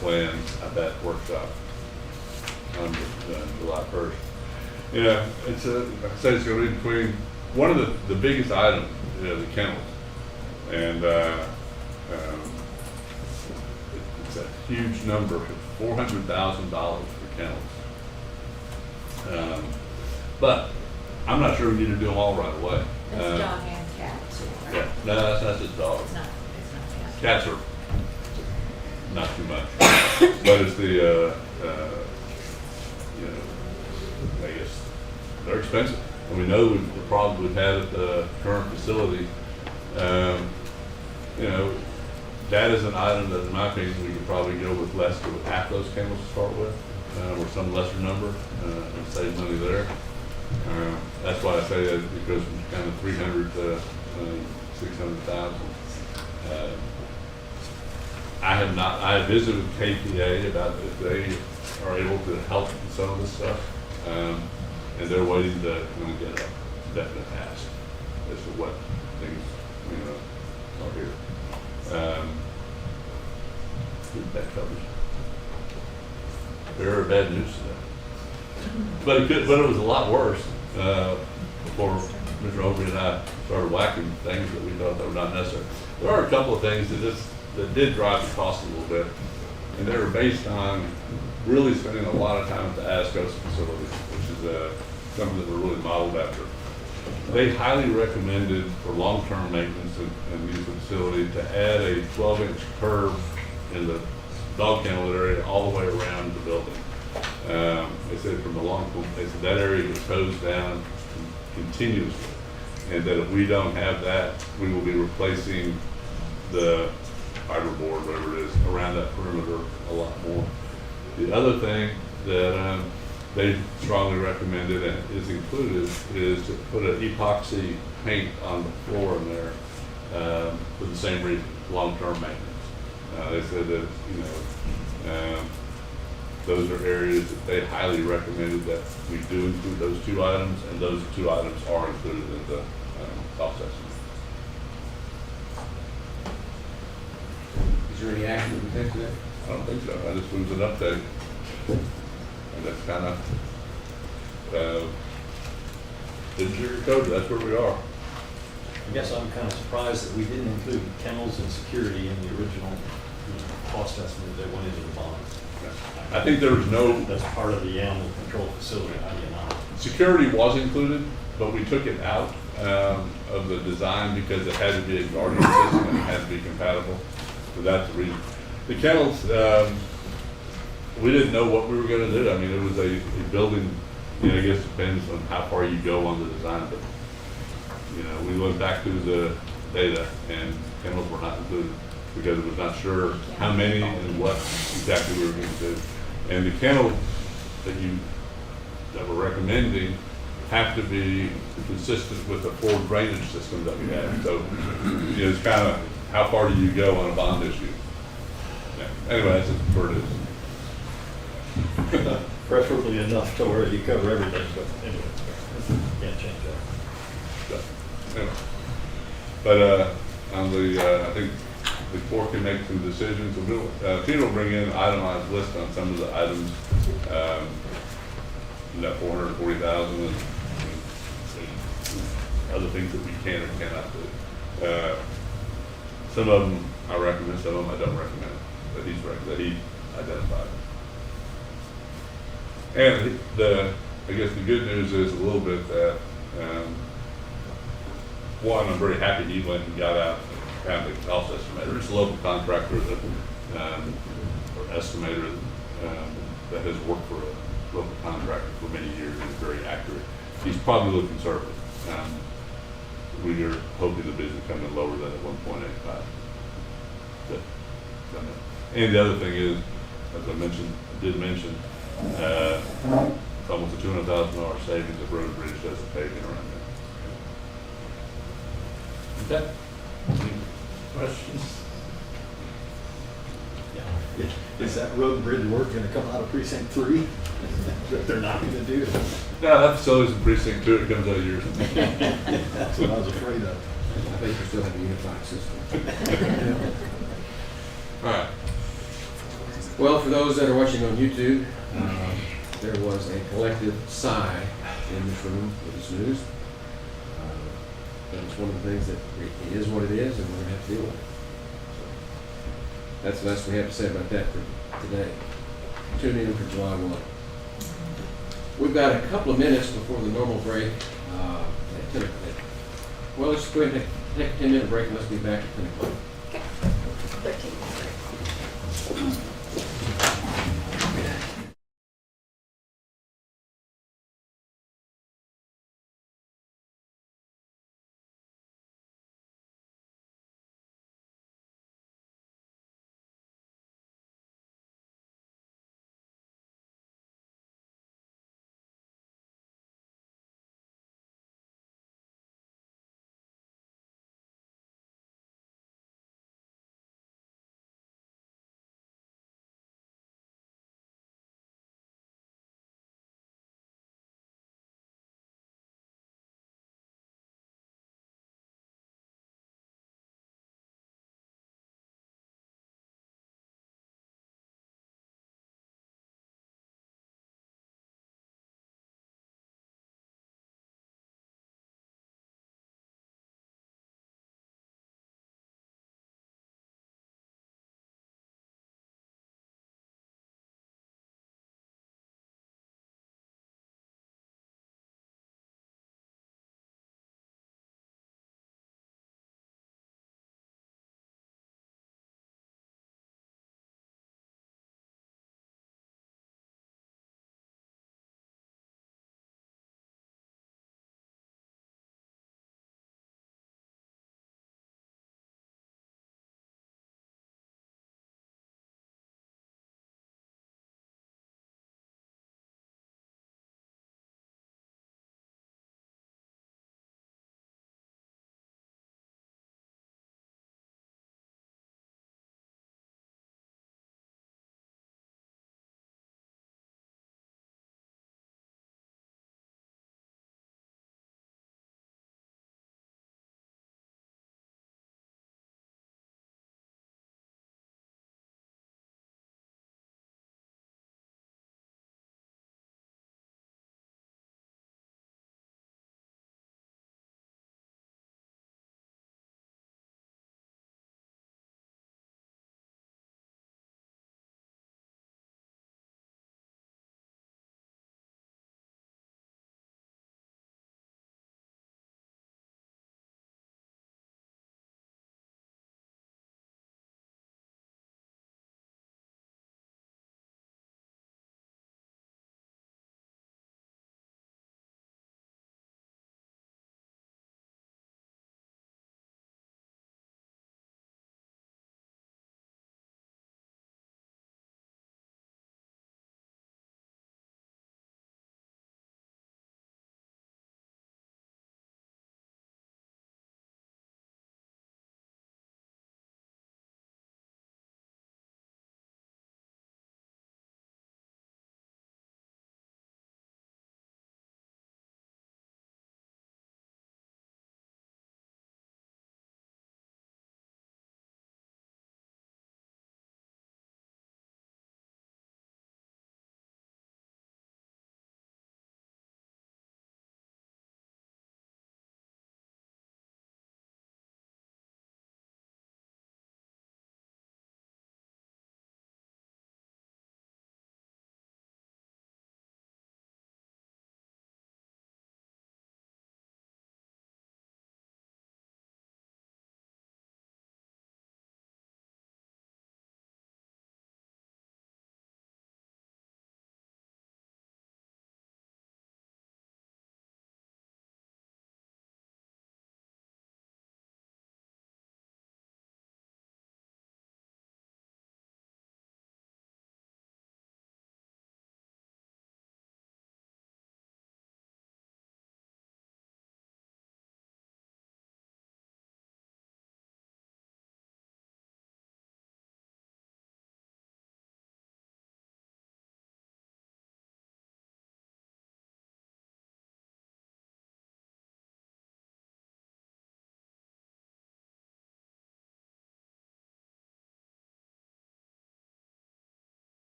Speaker 7: plan at that workshop on July 1st. Yeah, it's like I said, it's going to be between one of the biggest items, the kennels, and it's a huge number. $400,000 for kennels. But I'm not sure we need to do them all right away.
Speaker 8: That's dog and cat too, right?
Speaker 7: Yeah, no, that's not just dogs.
Speaker 8: It's not cat.
Speaker 7: Cats are not too much, but it's the, you know, I guess they're expensive. And we know the problems we've had at the current facility. You know, that is an item that, in my opinion, we could probably go with less, go with half those kennels to start with, or some lesser number, and save money there. That's why I say that it goes from kind of 300 to 600,000. I have visited with KPA about if they are able to help with some of this stuff, and they're waiting to get a definite ask as to what things, you know, are here. That covers. Very bad news today. But it was a lot worse before Mr. Oakley and I started whacking things that we thought that were not necessary. There are a couple of things that did drive the cost a little bit, and they were based on really spending a lot of time at the ASCOS facility, which is something that we're really modeled after. They highly recommended for long-term maintenance and use of the facility to add a 12-inch curb in the dog kennel area all the way around the building. They said they said that area was closed down continuously, and that if we don't have that, we will be replacing the fiberboard, whatever it is, around that perimeter a lot more. The other thing that they strongly recommended and is included is to put an epoxy paint on the floor in there for the same reason, long-term maintenance. They said that, you know, those are areas that they highly recommended that we do include those two items, and those two items are included in the cost estimate.
Speaker 1: Is there any action to be taken today?
Speaker 7: I don't think so. I just was an update. And that's kind of, didn't sugarcoat it. That's where we are.
Speaker 2: I guess I'm kind of surprised that we didn't include kennels and security in the original cost estimate that went into the bond.
Speaker 7: I think there was no,
Speaker 2: That's part of the animal control facility, how do you know?
Speaker 7: security was included, but we took it out of the design because it had to be a guardian system and it had to be compatible. So that's the reason. The kennels, we didn't know what we were gonna do. I mean, it was a building, you know, I guess it depends on how far you go on the design, but, you know, we went back to the data and kennels were not included because it was not sure how many and what exactly we were going to do. And the kennels that we're recommending have to be consistent with the four drainage systems that we have. So, you know, it's kind of how far do you go on a bond issue? Yeah. Anyway, that's just where it is.
Speaker 2: Preferably enough to where you cover everything, but anyway, can't change that.
Speaker 7: So, anyway. But on the, I think the court can make some decisions. So Peter will bring in an itemized list on some of the items, that 440,000 and other things that we can or cannot do. Some of them I recommend, some of them I don't recommend, that he identified. And I guess the good news is a little bit that, one, I'm very happy he went and got out kind of the cost estimator. It's a local contractor that, or estimator that has worked for a local contractor for many years and is very accurate. He's probably a little conservative. We are hoping the bid will come in lower than at 1.85. And the other thing is, as I did mention, it's almost a $200,000 savings if road bridge does the paving around there. Okay. Any questions?
Speaker 2: Yeah. Is that road and bridge work gonna come out of precinct 3? That they're not gonna do?
Speaker 7: No, that facility's in precinct 2, it comes out of yours.
Speaker 2: That's what I was afraid of.
Speaker 1: I think we still have a unified system. All right. Well, for those that are watching on YouTube, there was a collective sigh in this room with this news. But it's one of the things that it is what it is, and we're gonna have to deal with it. So that's the last we have to say about that for today. Tune in for July 1. We've got a couple of minutes before the normal break. Well, let's go ahead and take a 10-minute break and let's be back at 10 o'clock.
Speaker 8: Okay. 13.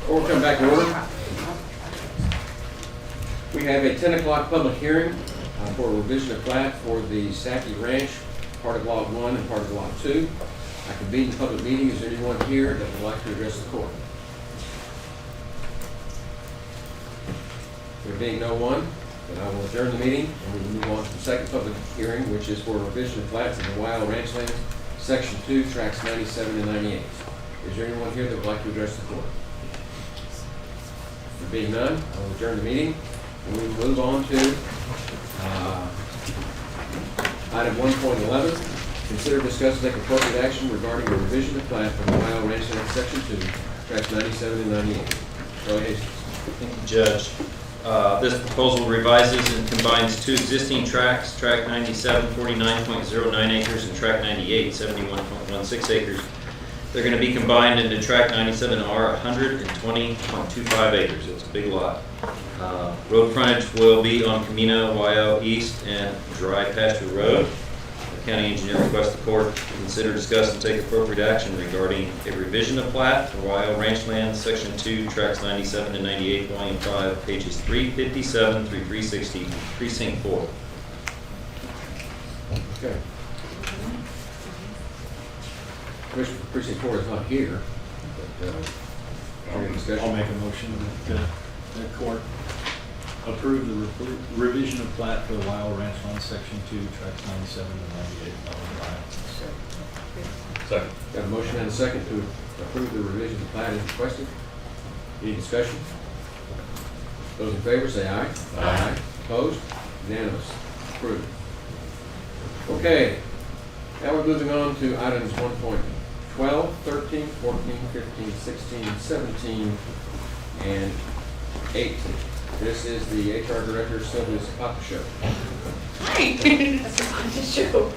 Speaker 1: Or we'll come back to order. We have a 10 o'clock public hearing for a revision of plat for the Sackey Ranch, part of Lot 1 and part of Lot 2. I convene the public meeting. Is there anyone here that would like to address the court? There being no one, then I will adjourn the meeting and we will move on to the second public hearing, which is for a revision of plats in the Wild Ranch Land, Section 2, Tracts 97 and 98. Is there anyone here that would like to address the court? There being none, I will adjourn the meeting and we will move on to item 1.11. Consider, discuss, and take appropriate action regarding a revision of plat for the Wild Ranch Land, Section 2, Tracts 97 and 98. Charlie Hastings.
Speaker 16: Thank you, Judge. This proposal revises and combines two existing tracts, Tract 97, 49.09 acres, and Tract 98, 71.16 acres. They're going to be combined into Tract 97R, 120.25 acres. It's a big lot. Road frontage will be on Camino Guayo East and Dry Pasture Road. The county engineer requests the court consider, discuss, and take appropriate action regarding a revision of plat for Wild Ranch Land, Section 2, Tracts 97 and 98, Volume 5, pages 357 through 360, Precinct 4.
Speaker 1: Okay. Commissioner for Precinct 4 is not here, but
Speaker 2: I'll make a motion that the court approve the revision of plat for the Wild Ranch Land, Section 2, Tracts 97 and 98, Volume 5.
Speaker 7: Second.
Speaker 1: got a motion and a second to approve the revision of plat as requested. Any discussion? Those in favor say aye. Aye. Opposed? Unanimous. Approved. Okay, now we're moving on to items 1.12, 13, 14, 15, 16, 17, and 18. This is the HR Director, Sylvia's Papa Show.
Speaker 9: Hi. That's on the show.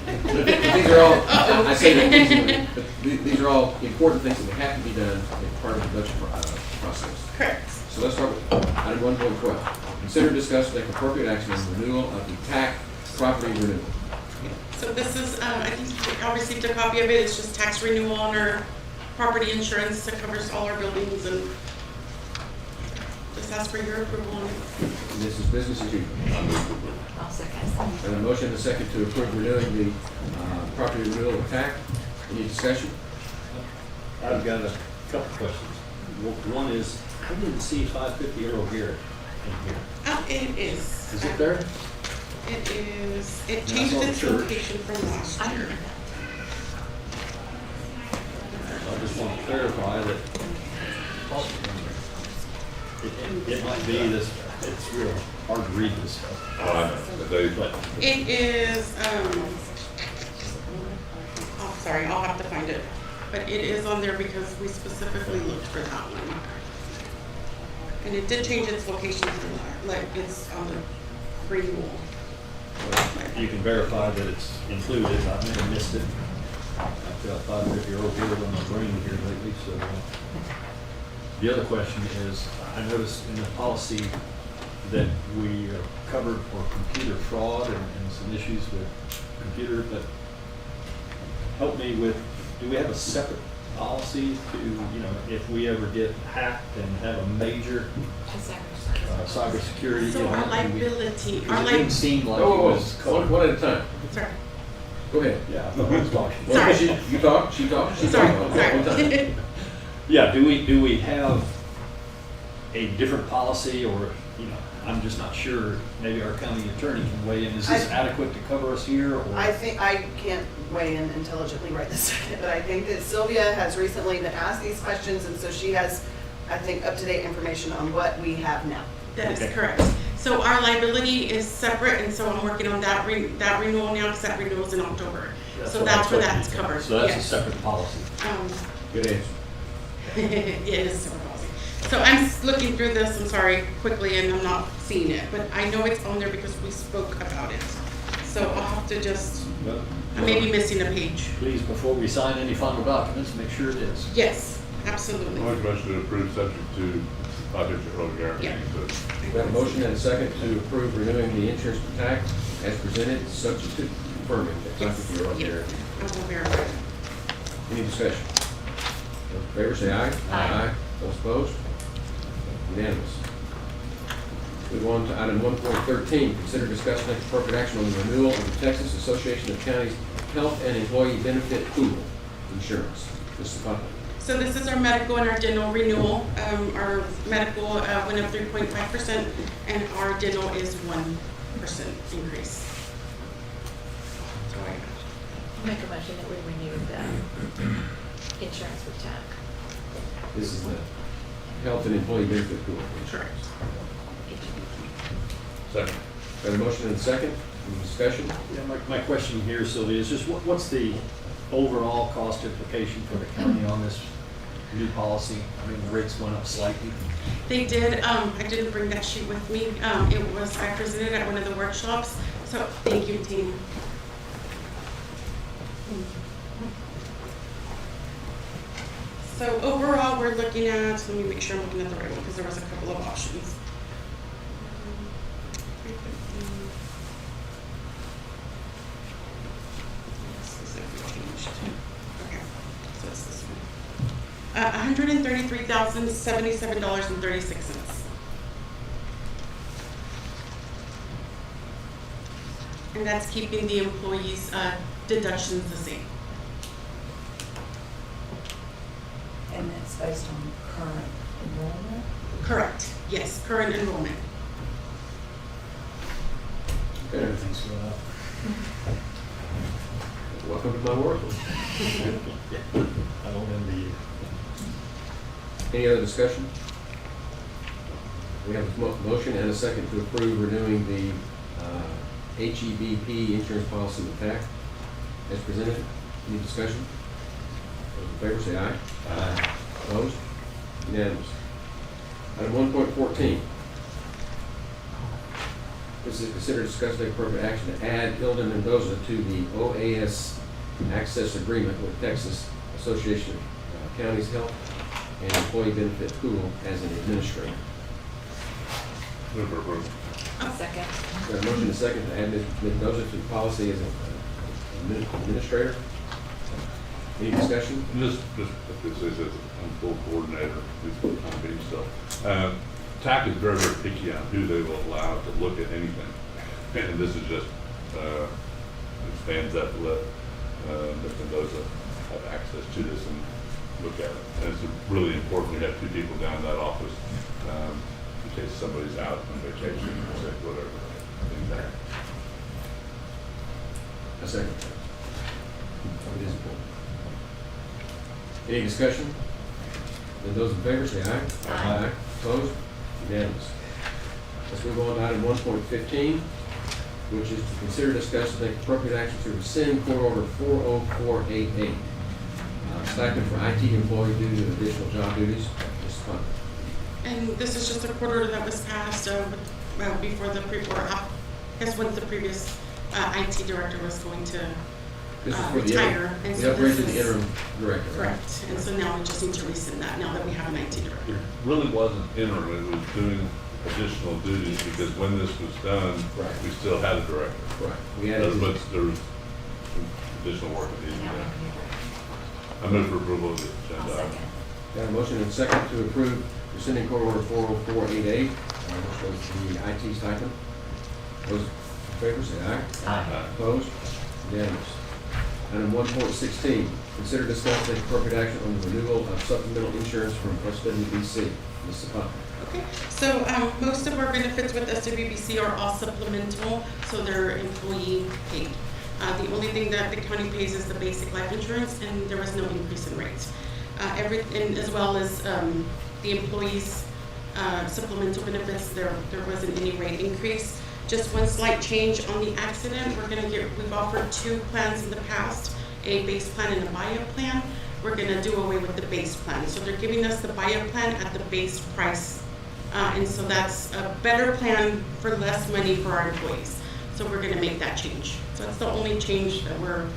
Speaker 1: These are all, I say that these are all important things that have to be done as part of the budget process.
Speaker 17: Correct.
Speaker 1: So let's start with item 1.12. Consider, discuss, and take appropriate action on renewal of the TAC property renewal.
Speaker 17: So this is, I think y'all received a copy of it. It's just tax renewal on our property insurance that covers all our buildings, and just ask for your approval on it.
Speaker 1: And this is business as usual.
Speaker 8: I'll second.
Speaker 1: And a motion and a second to approve renewing the property renewal of TAC. Any discussion?
Speaker 2: I've got a couple questions. One is, I didn't see 550 Earl Garrett in here.
Speaker 17: It is.
Speaker 2: Is it there?
Speaker 17: It is. It
Speaker 2: That's
Speaker 17: changed
Speaker 2: on
Speaker 17: its
Speaker 2: church.
Speaker 17: location from last year.
Speaker 2: I just want to clarify that it might be this, it's real hard to read this stuff.
Speaker 7: Oh, I know, but they,
Speaker 2: But
Speaker 17: It is, oh, sorry, I'll have to find it. But it is on there because we specifically looked for that one. And it did change its location from that, like it's on the renewal.
Speaker 2: you can verify that it's included. I may have missed it. I've got 550 Earl Garrett on my brain here lately, so. The other question is, I noticed in the policy that we are covered for computer fraud and some issues with computer, but help me with, do we have a separate policy to, you know, if we ever get hacked and have a major cybersecurity
Speaker 17: So our
Speaker 2: event, do we-
Speaker 17: liability,
Speaker 2: because it didn't seem like it
Speaker 1: Whoa,
Speaker 2: was
Speaker 1: whoa,
Speaker 2: covered.
Speaker 1: one at a time.
Speaker 17: sorry,
Speaker 1: Go ahead.
Speaker 2: Yeah, I thought I was talking.
Speaker 1: Well, you talk, she talks, she
Speaker 17: sorry,
Speaker 1: talks. One time.
Speaker 17: sorry.
Speaker 2: Yeah, do we have a different policy, or, you know, I'm just not sure, maybe our county attorney can weigh in, is this adequate to cover us here, or?
Speaker 18: I think, I can't weigh in intelligently right this second, but I think that Sylvia has recently been asked these questions, and so she has, I think, up-to-date information on what we have now.
Speaker 17: That is correct. So our liability is separate, and so I'm working on that renewal now, because that renewal's in October. So
Speaker 2: what
Speaker 17: that's
Speaker 2: I
Speaker 17: where
Speaker 2: took.
Speaker 17: that's covered.
Speaker 2: So that's a
Speaker 17: Yes.
Speaker 2: separate policy.
Speaker 1: Good answer.
Speaker 17: It is separate policy. So I'm just looking through this, I'm sorry, quickly, and I'm not seeing it, but I know it's on there because we spoke about it. So I'll have to just,
Speaker 2: Well,
Speaker 17: I may be missing a page.
Speaker 2: Please, before we sign any final documents, make sure it is.
Speaker 17: Yes, absolutely.
Speaker 7: I make a motion to approve subject to 550 Earl Garrett.
Speaker 17: Yeah.
Speaker 1: We have a motion and a second to approve renewing the insurance for TAC as presented, subject to confirming that
Speaker 17: Yes.
Speaker 1: 550 Earl Garrett.
Speaker 17: I will verify.
Speaker 1: Any discussion? Those in favor say aye.
Speaker 8: Aye.
Speaker 1: Those opposed? Unanimous. Move on to item 1.13, consider discuss and take appropriate action on the renewal of the Texas Association of Counties Health and Employee Benefit Pool Insurance. Mrs. Putnam.
Speaker 17: So this is our medical and our dental renewal. Our medical went up 3.5% and our dental is 1% increase. Sorry.
Speaker 8: Make a motion that we renew the insurance with TAC.
Speaker 1: This is the Health and Employee Benefit Pool.
Speaker 17: Correct.
Speaker 7: Second.
Speaker 1: Got a motion and a second. Any discussion?
Speaker 2: Yeah, my question here, Sylvia, is just what's the overall cost implication for the county on this new policy? I mean, the rates went up slightly.
Speaker 17: They did. I didn't bring that sheet with me. I presented at one of the workshops. So thank you, team. So overall, we're looking at, let me make sure I'm looking at the right one because there was a couple of options. Okay, so it's this one. $133,077.36. And that's keeping the employees' deductions the same.
Speaker 19: And that's based on current enrollment?
Speaker 17: Correct, yes, current enrollment.
Speaker 1: Okay.
Speaker 2: Everything's going up.
Speaker 1: Welcome to my world.
Speaker 2: I don't envy you.
Speaker 1: Any other discussion? We have a motion and a second to approve renewing the HEBP insurance policy with TAC as presented. Any discussion? Those in favor say aye. Aye. Opposed? Unanimous. Item 1.14. This is considered discuss and take appropriate action to add Hilda Mendoza to the OAS Access Agreement with Texas Association of Counties Health and Employee Benefit Pool as an administrator.
Speaker 7: Move for approval.
Speaker 8: Second.
Speaker 1: Got a motion and a second to add Ms. Mendoza to the policy as an administrator. Any discussion?
Speaker 7: Just it says I'm full coordinator, this kind of being stuff. TAC is very, very picky on who they will allow to look at anything. And this is just, expands that to let Ms. Mendoza have access to this and look at it. And it's really important to have two people down in that office in case somebody's out on vacation or sick, whatever. Things happen.
Speaker 1: A second. It is important. Any discussion? Then those in favor say aye. Aye. Opposed? Unanimous. Let's move on to item 1.15, which is to consider, discuss, and take appropriate action to rescind court order 40488. Stipend for IT employee due to additional job duties. Mrs. Putnam.
Speaker 17: And this is just a court order that was passed before the once the previous IT director was going to
Speaker 1: This is for
Speaker 17: retire.
Speaker 1: the upgrade to the interim director. Right?
Speaker 17: Correct. And so now we just need to rescind that now that we have an IT director.
Speaker 7: It really wasn't interim, it was doing additional duties because when this was done,
Speaker 1: right,
Speaker 7: we still had a director.
Speaker 1: Right. We added
Speaker 7: But there was some additional work that needed to be done. I move for approval of the agenda item.
Speaker 1: Got a motion and a second to approve rescinding court order 40488, which was the IT stipend. Those in favor say aye.
Speaker 7: Aye.
Speaker 1: Opposed? Unanimous. Item 1.16, consider discuss and take appropriate action on the renewal of supplemental insurance from SWBC. Mrs. Putnam.
Speaker 17: Okay, so most of our benefits with SWBC are all supplemental, so they're employee paid. The only thing that the county pays is the basic life insurance, and there was no increase in rates. Everything, as well as the employees' supplemental benefits, there wasn't any rate increase. Just one slight change on the accident. We've offered two plans in the past, a base plan and a buy-up plan. We're gonna do away with the base plan. So they're giving us the buy-up plan at the base price. And so that's a better plan for less money for our employees. So we're gonna make that change. So that's the only change that we're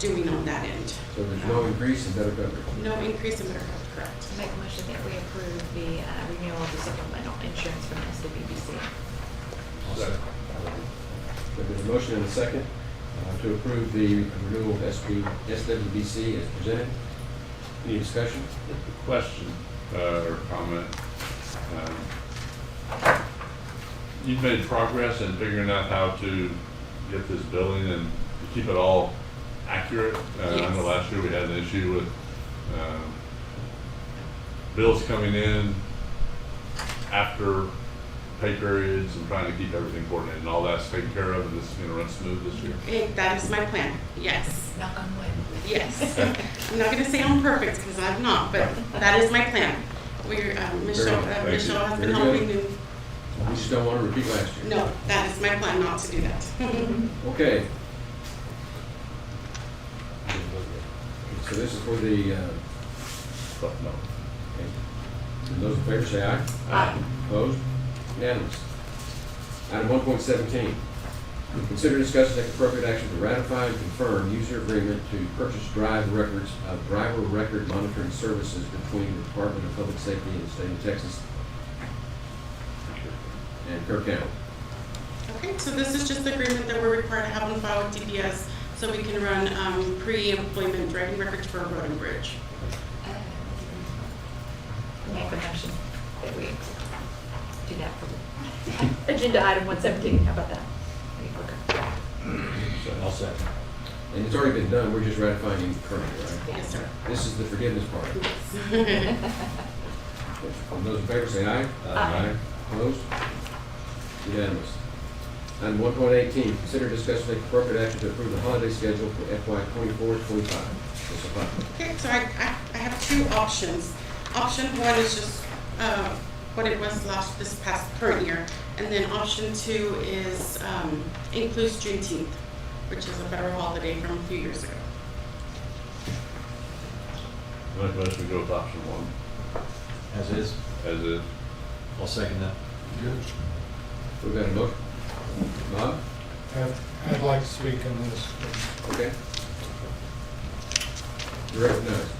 Speaker 17: doing on that end.
Speaker 1: So there's no increase in better coverage?
Speaker 17: No increase in better coverage, correct.
Speaker 8: Make a motion that we approve the renewal of the supplemental insurance from SWBC.
Speaker 1: There's a motion and a second to approve the renewal of SWBC as presented. Any discussion?
Speaker 7: Question or comment. You've made progress in figuring out how to get this billing and to keep it all accurate. I know last year we had an issue with bills coming in after pay periods and trying to keep everything coordinated, and all that's taken care of, and this is going to run smooth this year.
Speaker 17: That is my plan, yes.
Speaker 8: Knock on wood.
Speaker 17: Yes. I'm not gonna say I'm perfect, because I'm not, but that is my plan. We're, Michelle has been helping and,
Speaker 1: We just don't want to repeat last year.
Speaker 17: no, that is my plan not to do that.
Speaker 1: Okay. So this is for the, no. Okay. And those in favor say aye.
Speaker 8: Aye.
Speaker 1: Opposed? Unanimous. Item 1.17. Consider discuss and take appropriate action to ratify and confirm user agreement to purchase driver record monitoring services between the Department of Public Safety and the State of Texas and Kerr County.
Speaker 17: Okay, so this is just the agreement that we're required to have on file with DPS, so we can run pre-employment driving records for road and bridge.
Speaker 8: Make a motion that we do that for the agenda item 117. How about that?
Speaker 1: I'll second. And it's already been done, we're just ratifying it currently, right?
Speaker 17: Yes, sir.
Speaker 1: This is the forgiveness part.
Speaker 17: Yes.
Speaker 1: All those in favor say aye.
Speaker 8: Aye.
Speaker 1: Opposed? Unanimous. Item 1.18, consider discuss and take appropriate action to approve the holiday schedule for FY 24-25.
Speaker 17: Okay, so I have two options. Option one is just what it was this past current year, and then option two is includes Juneteenth, which is a federal holiday from a few years ago.
Speaker 7: I make a motion to go with option one.
Speaker 15: As is.
Speaker 7: As is.
Speaker 15: I'll second that.
Speaker 1: We've got a motion. Bob?
Speaker 3: I'd like to speak on this.
Speaker 1: Okay. You're recognized.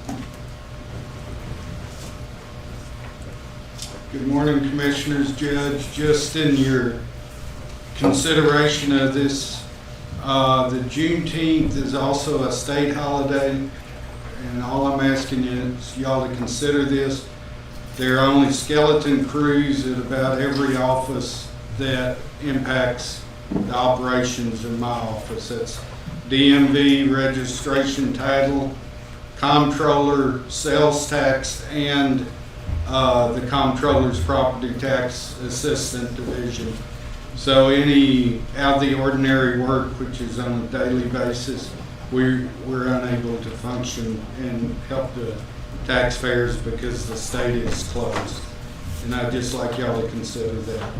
Speaker 20: Good morning, Commissioners, Judge. Just in your consideration of this, the Juneteenth is also a state holiday, and all I'm asking you is y'all to consider this. There are only skeleton crews at about every office that impacts the operations in my office. That's DMV, registration title, comptroller, sales tax, and the comptroller's property tax assistant division. So any out of the ordinary work, which is on a daily basis, we're unable to function and help the taxpayers because the state is closed. And I'd just like y'all to consider that.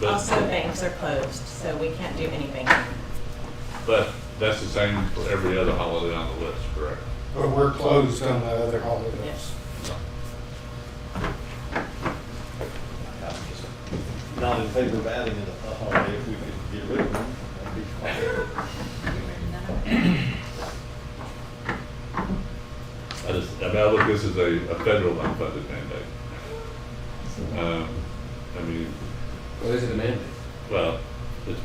Speaker 11: Also, banks are closed, so we can't do any banking.
Speaker 7: But that's the same for every other holiday on the list, correct?
Speaker 3: But we're closed on the other holidays.
Speaker 11: Yes.
Speaker 15: Not in favor of adding a holiday if we could get rid of them. That'd be
Speaker 7: I look at this as a federal unfunded mandate. I mean.
Speaker 1: Well, is it a mandate?
Speaker 7: Well,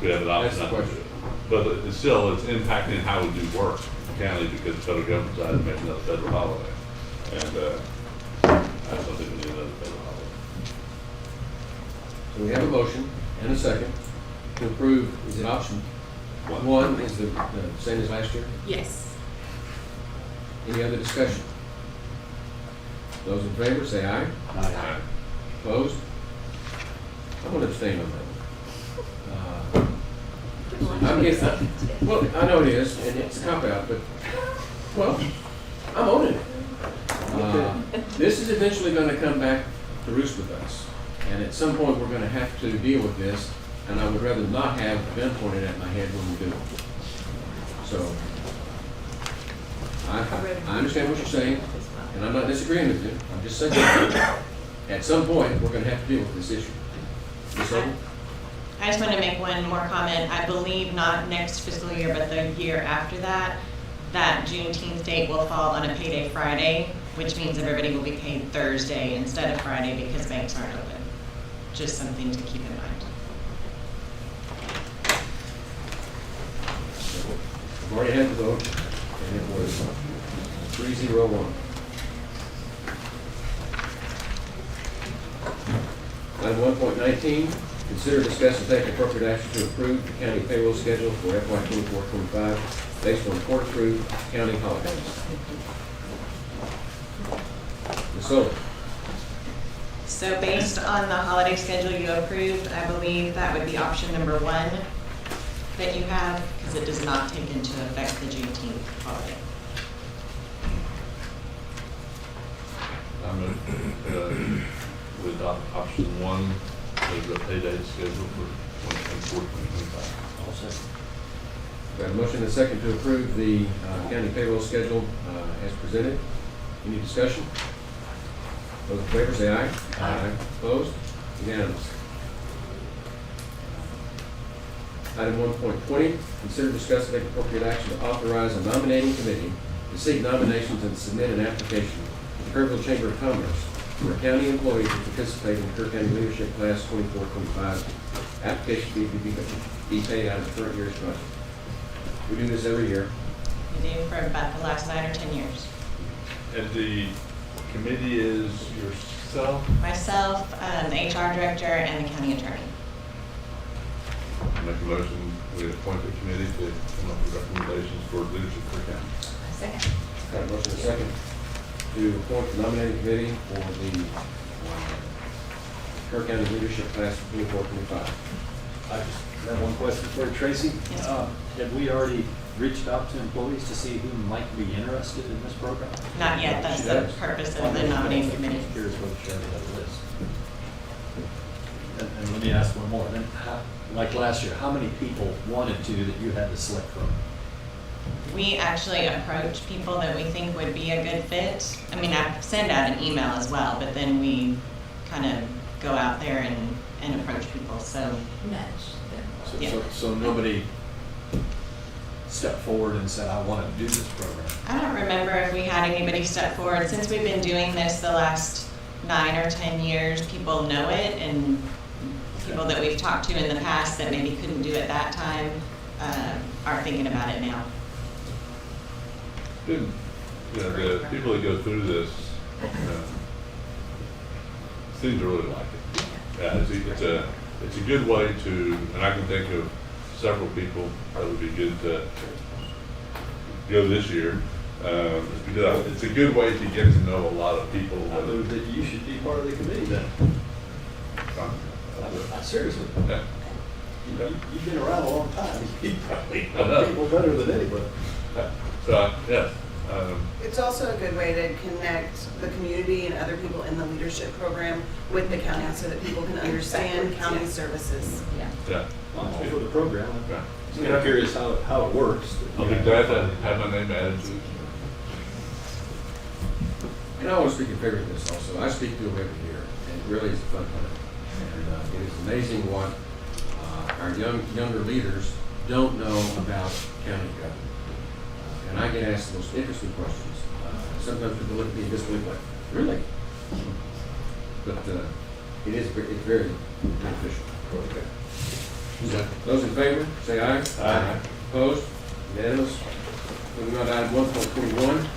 Speaker 7: we have an option.
Speaker 1: That's the question.
Speaker 7: But it's impacting how we do work county because the federal government decided to make another federal holiday. And I just don't think we need another federal holiday.
Speaker 1: So we have a motion and a second to approve, is it option one is the same as last year?
Speaker 17: Yes.
Speaker 1: Any other discussion? Those in favor say aye.
Speaker 7: Aye.
Speaker 1: Opposed? I'm going to abstain on that one. Well, I know it is, and it's a cop-out, but, well, I'm owning it. This is eventually going to come back to roost with us. And at some point, we're going to have to deal with this, and I would rather not have a gun pointed at my head when we do it. So, I understand what you're saying, and I'm not disagreeing with you. I'm just saying, at some point, we're going to have to deal with this issue. Ms. Ogle?
Speaker 21: I just want to make one more comment. I believe not next fiscal year, but the year after that, that Juneteenth date will fall on a payday Friday, which means everybody will be paid Thursday instead of Friday because banks aren't open. Just something to keep in mind.
Speaker 1: We've already had the vote, and it was 3-0-1. Item 1.19, consider, discuss, and take appropriate action to approve the county payroll schedule for FY 24-25 based on court-approved county holidays. Ms. Sullivan.
Speaker 21: So based on the holiday schedule you approved, I believe that would be option number 1 that you have, because it does not take into effect the Juneteenth holiday.
Speaker 7: I move to adopt option 1 as the payday schedule for 2024-2025.
Speaker 1: All set. We have a motion and a second to approve the county payroll schedule as presented. Any discussion? Those in favor say aye. Aye. Opposed? Unanimous. Item 1.20, consider, discuss, and take appropriate action to authorize a nominating committee to seek nominations and submit an application to the Kerrville Chamber of Commerce for a county employee to participate in the Kerr County Leadership Class 24-25. Application fee to be paid out of the current year's budget. We do this every year.
Speaker 21: We do for about the last 9 or 10 years.
Speaker 7: And the committee is yourself?
Speaker 21: Myself, the HR director, and the county attorney.
Speaker 7: I make a motion, we appoint the committee to come up with recommendations for leadership for county.
Speaker 11: Second.
Speaker 1: Got a motion and a second to appoint the nominating committee for the Kerr County Leadership Class 24-25.
Speaker 2: I just have one question for Tracy.
Speaker 21: Yes.
Speaker 2: Have we already reached out to employees to see who might be interested in this program?
Speaker 21: Not yet, that's the purpose of the nominating committee.
Speaker 2: Here's what you have that list. And let me ask one more. Then, like last year, how many people wanted to that you had to select from?
Speaker 21: We actually approach people that we think would be a good fit. I mean, I send out an email as well, but then we kind of go out there and approach people, so. Yeah.
Speaker 2: So nobody stepped forward and said, I want to do this program?
Speaker 21: I don't remember if we had anybody step forward. Since we've been doing this the last 9 or 10 years, people know it, and people that we've talked to in the past that maybe couldn't do it that time are thinking about it now.
Speaker 7: Good. The people that go through this seem to really like it. Yeah, it's a good way to, and I can think of several people that would be good to go this year. Because it's a good way to get to know a lot of people.
Speaker 2: I believe that you should be part of the committee then. Seriously.
Speaker 7: Yeah.
Speaker 2: You've been around a long time. You probably know people better than anybody.
Speaker 7: So, yes.
Speaker 18: It's also a good way to connect the community and other people in the leadership program with the county so that people can understand county services.
Speaker 7: Yeah.
Speaker 2: I'm all for the program.
Speaker 7: Yeah.
Speaker 2: I'm kind of curious how it works.
Speaker 7: I'll be glad to have my name added to it.
Speaker 1: And I want to speak in favor of this also. I speak to them every year, and it really is a fun time. And it is amazing what our younger leaders don't know about county government. And I get asked the most interesting questions. Sometimes people look at me in disbelief like, really? But it's very beneficial. Okay. Those in favor, say aye. Aye. Opposed? Unanimous. Moving on to item 1.21.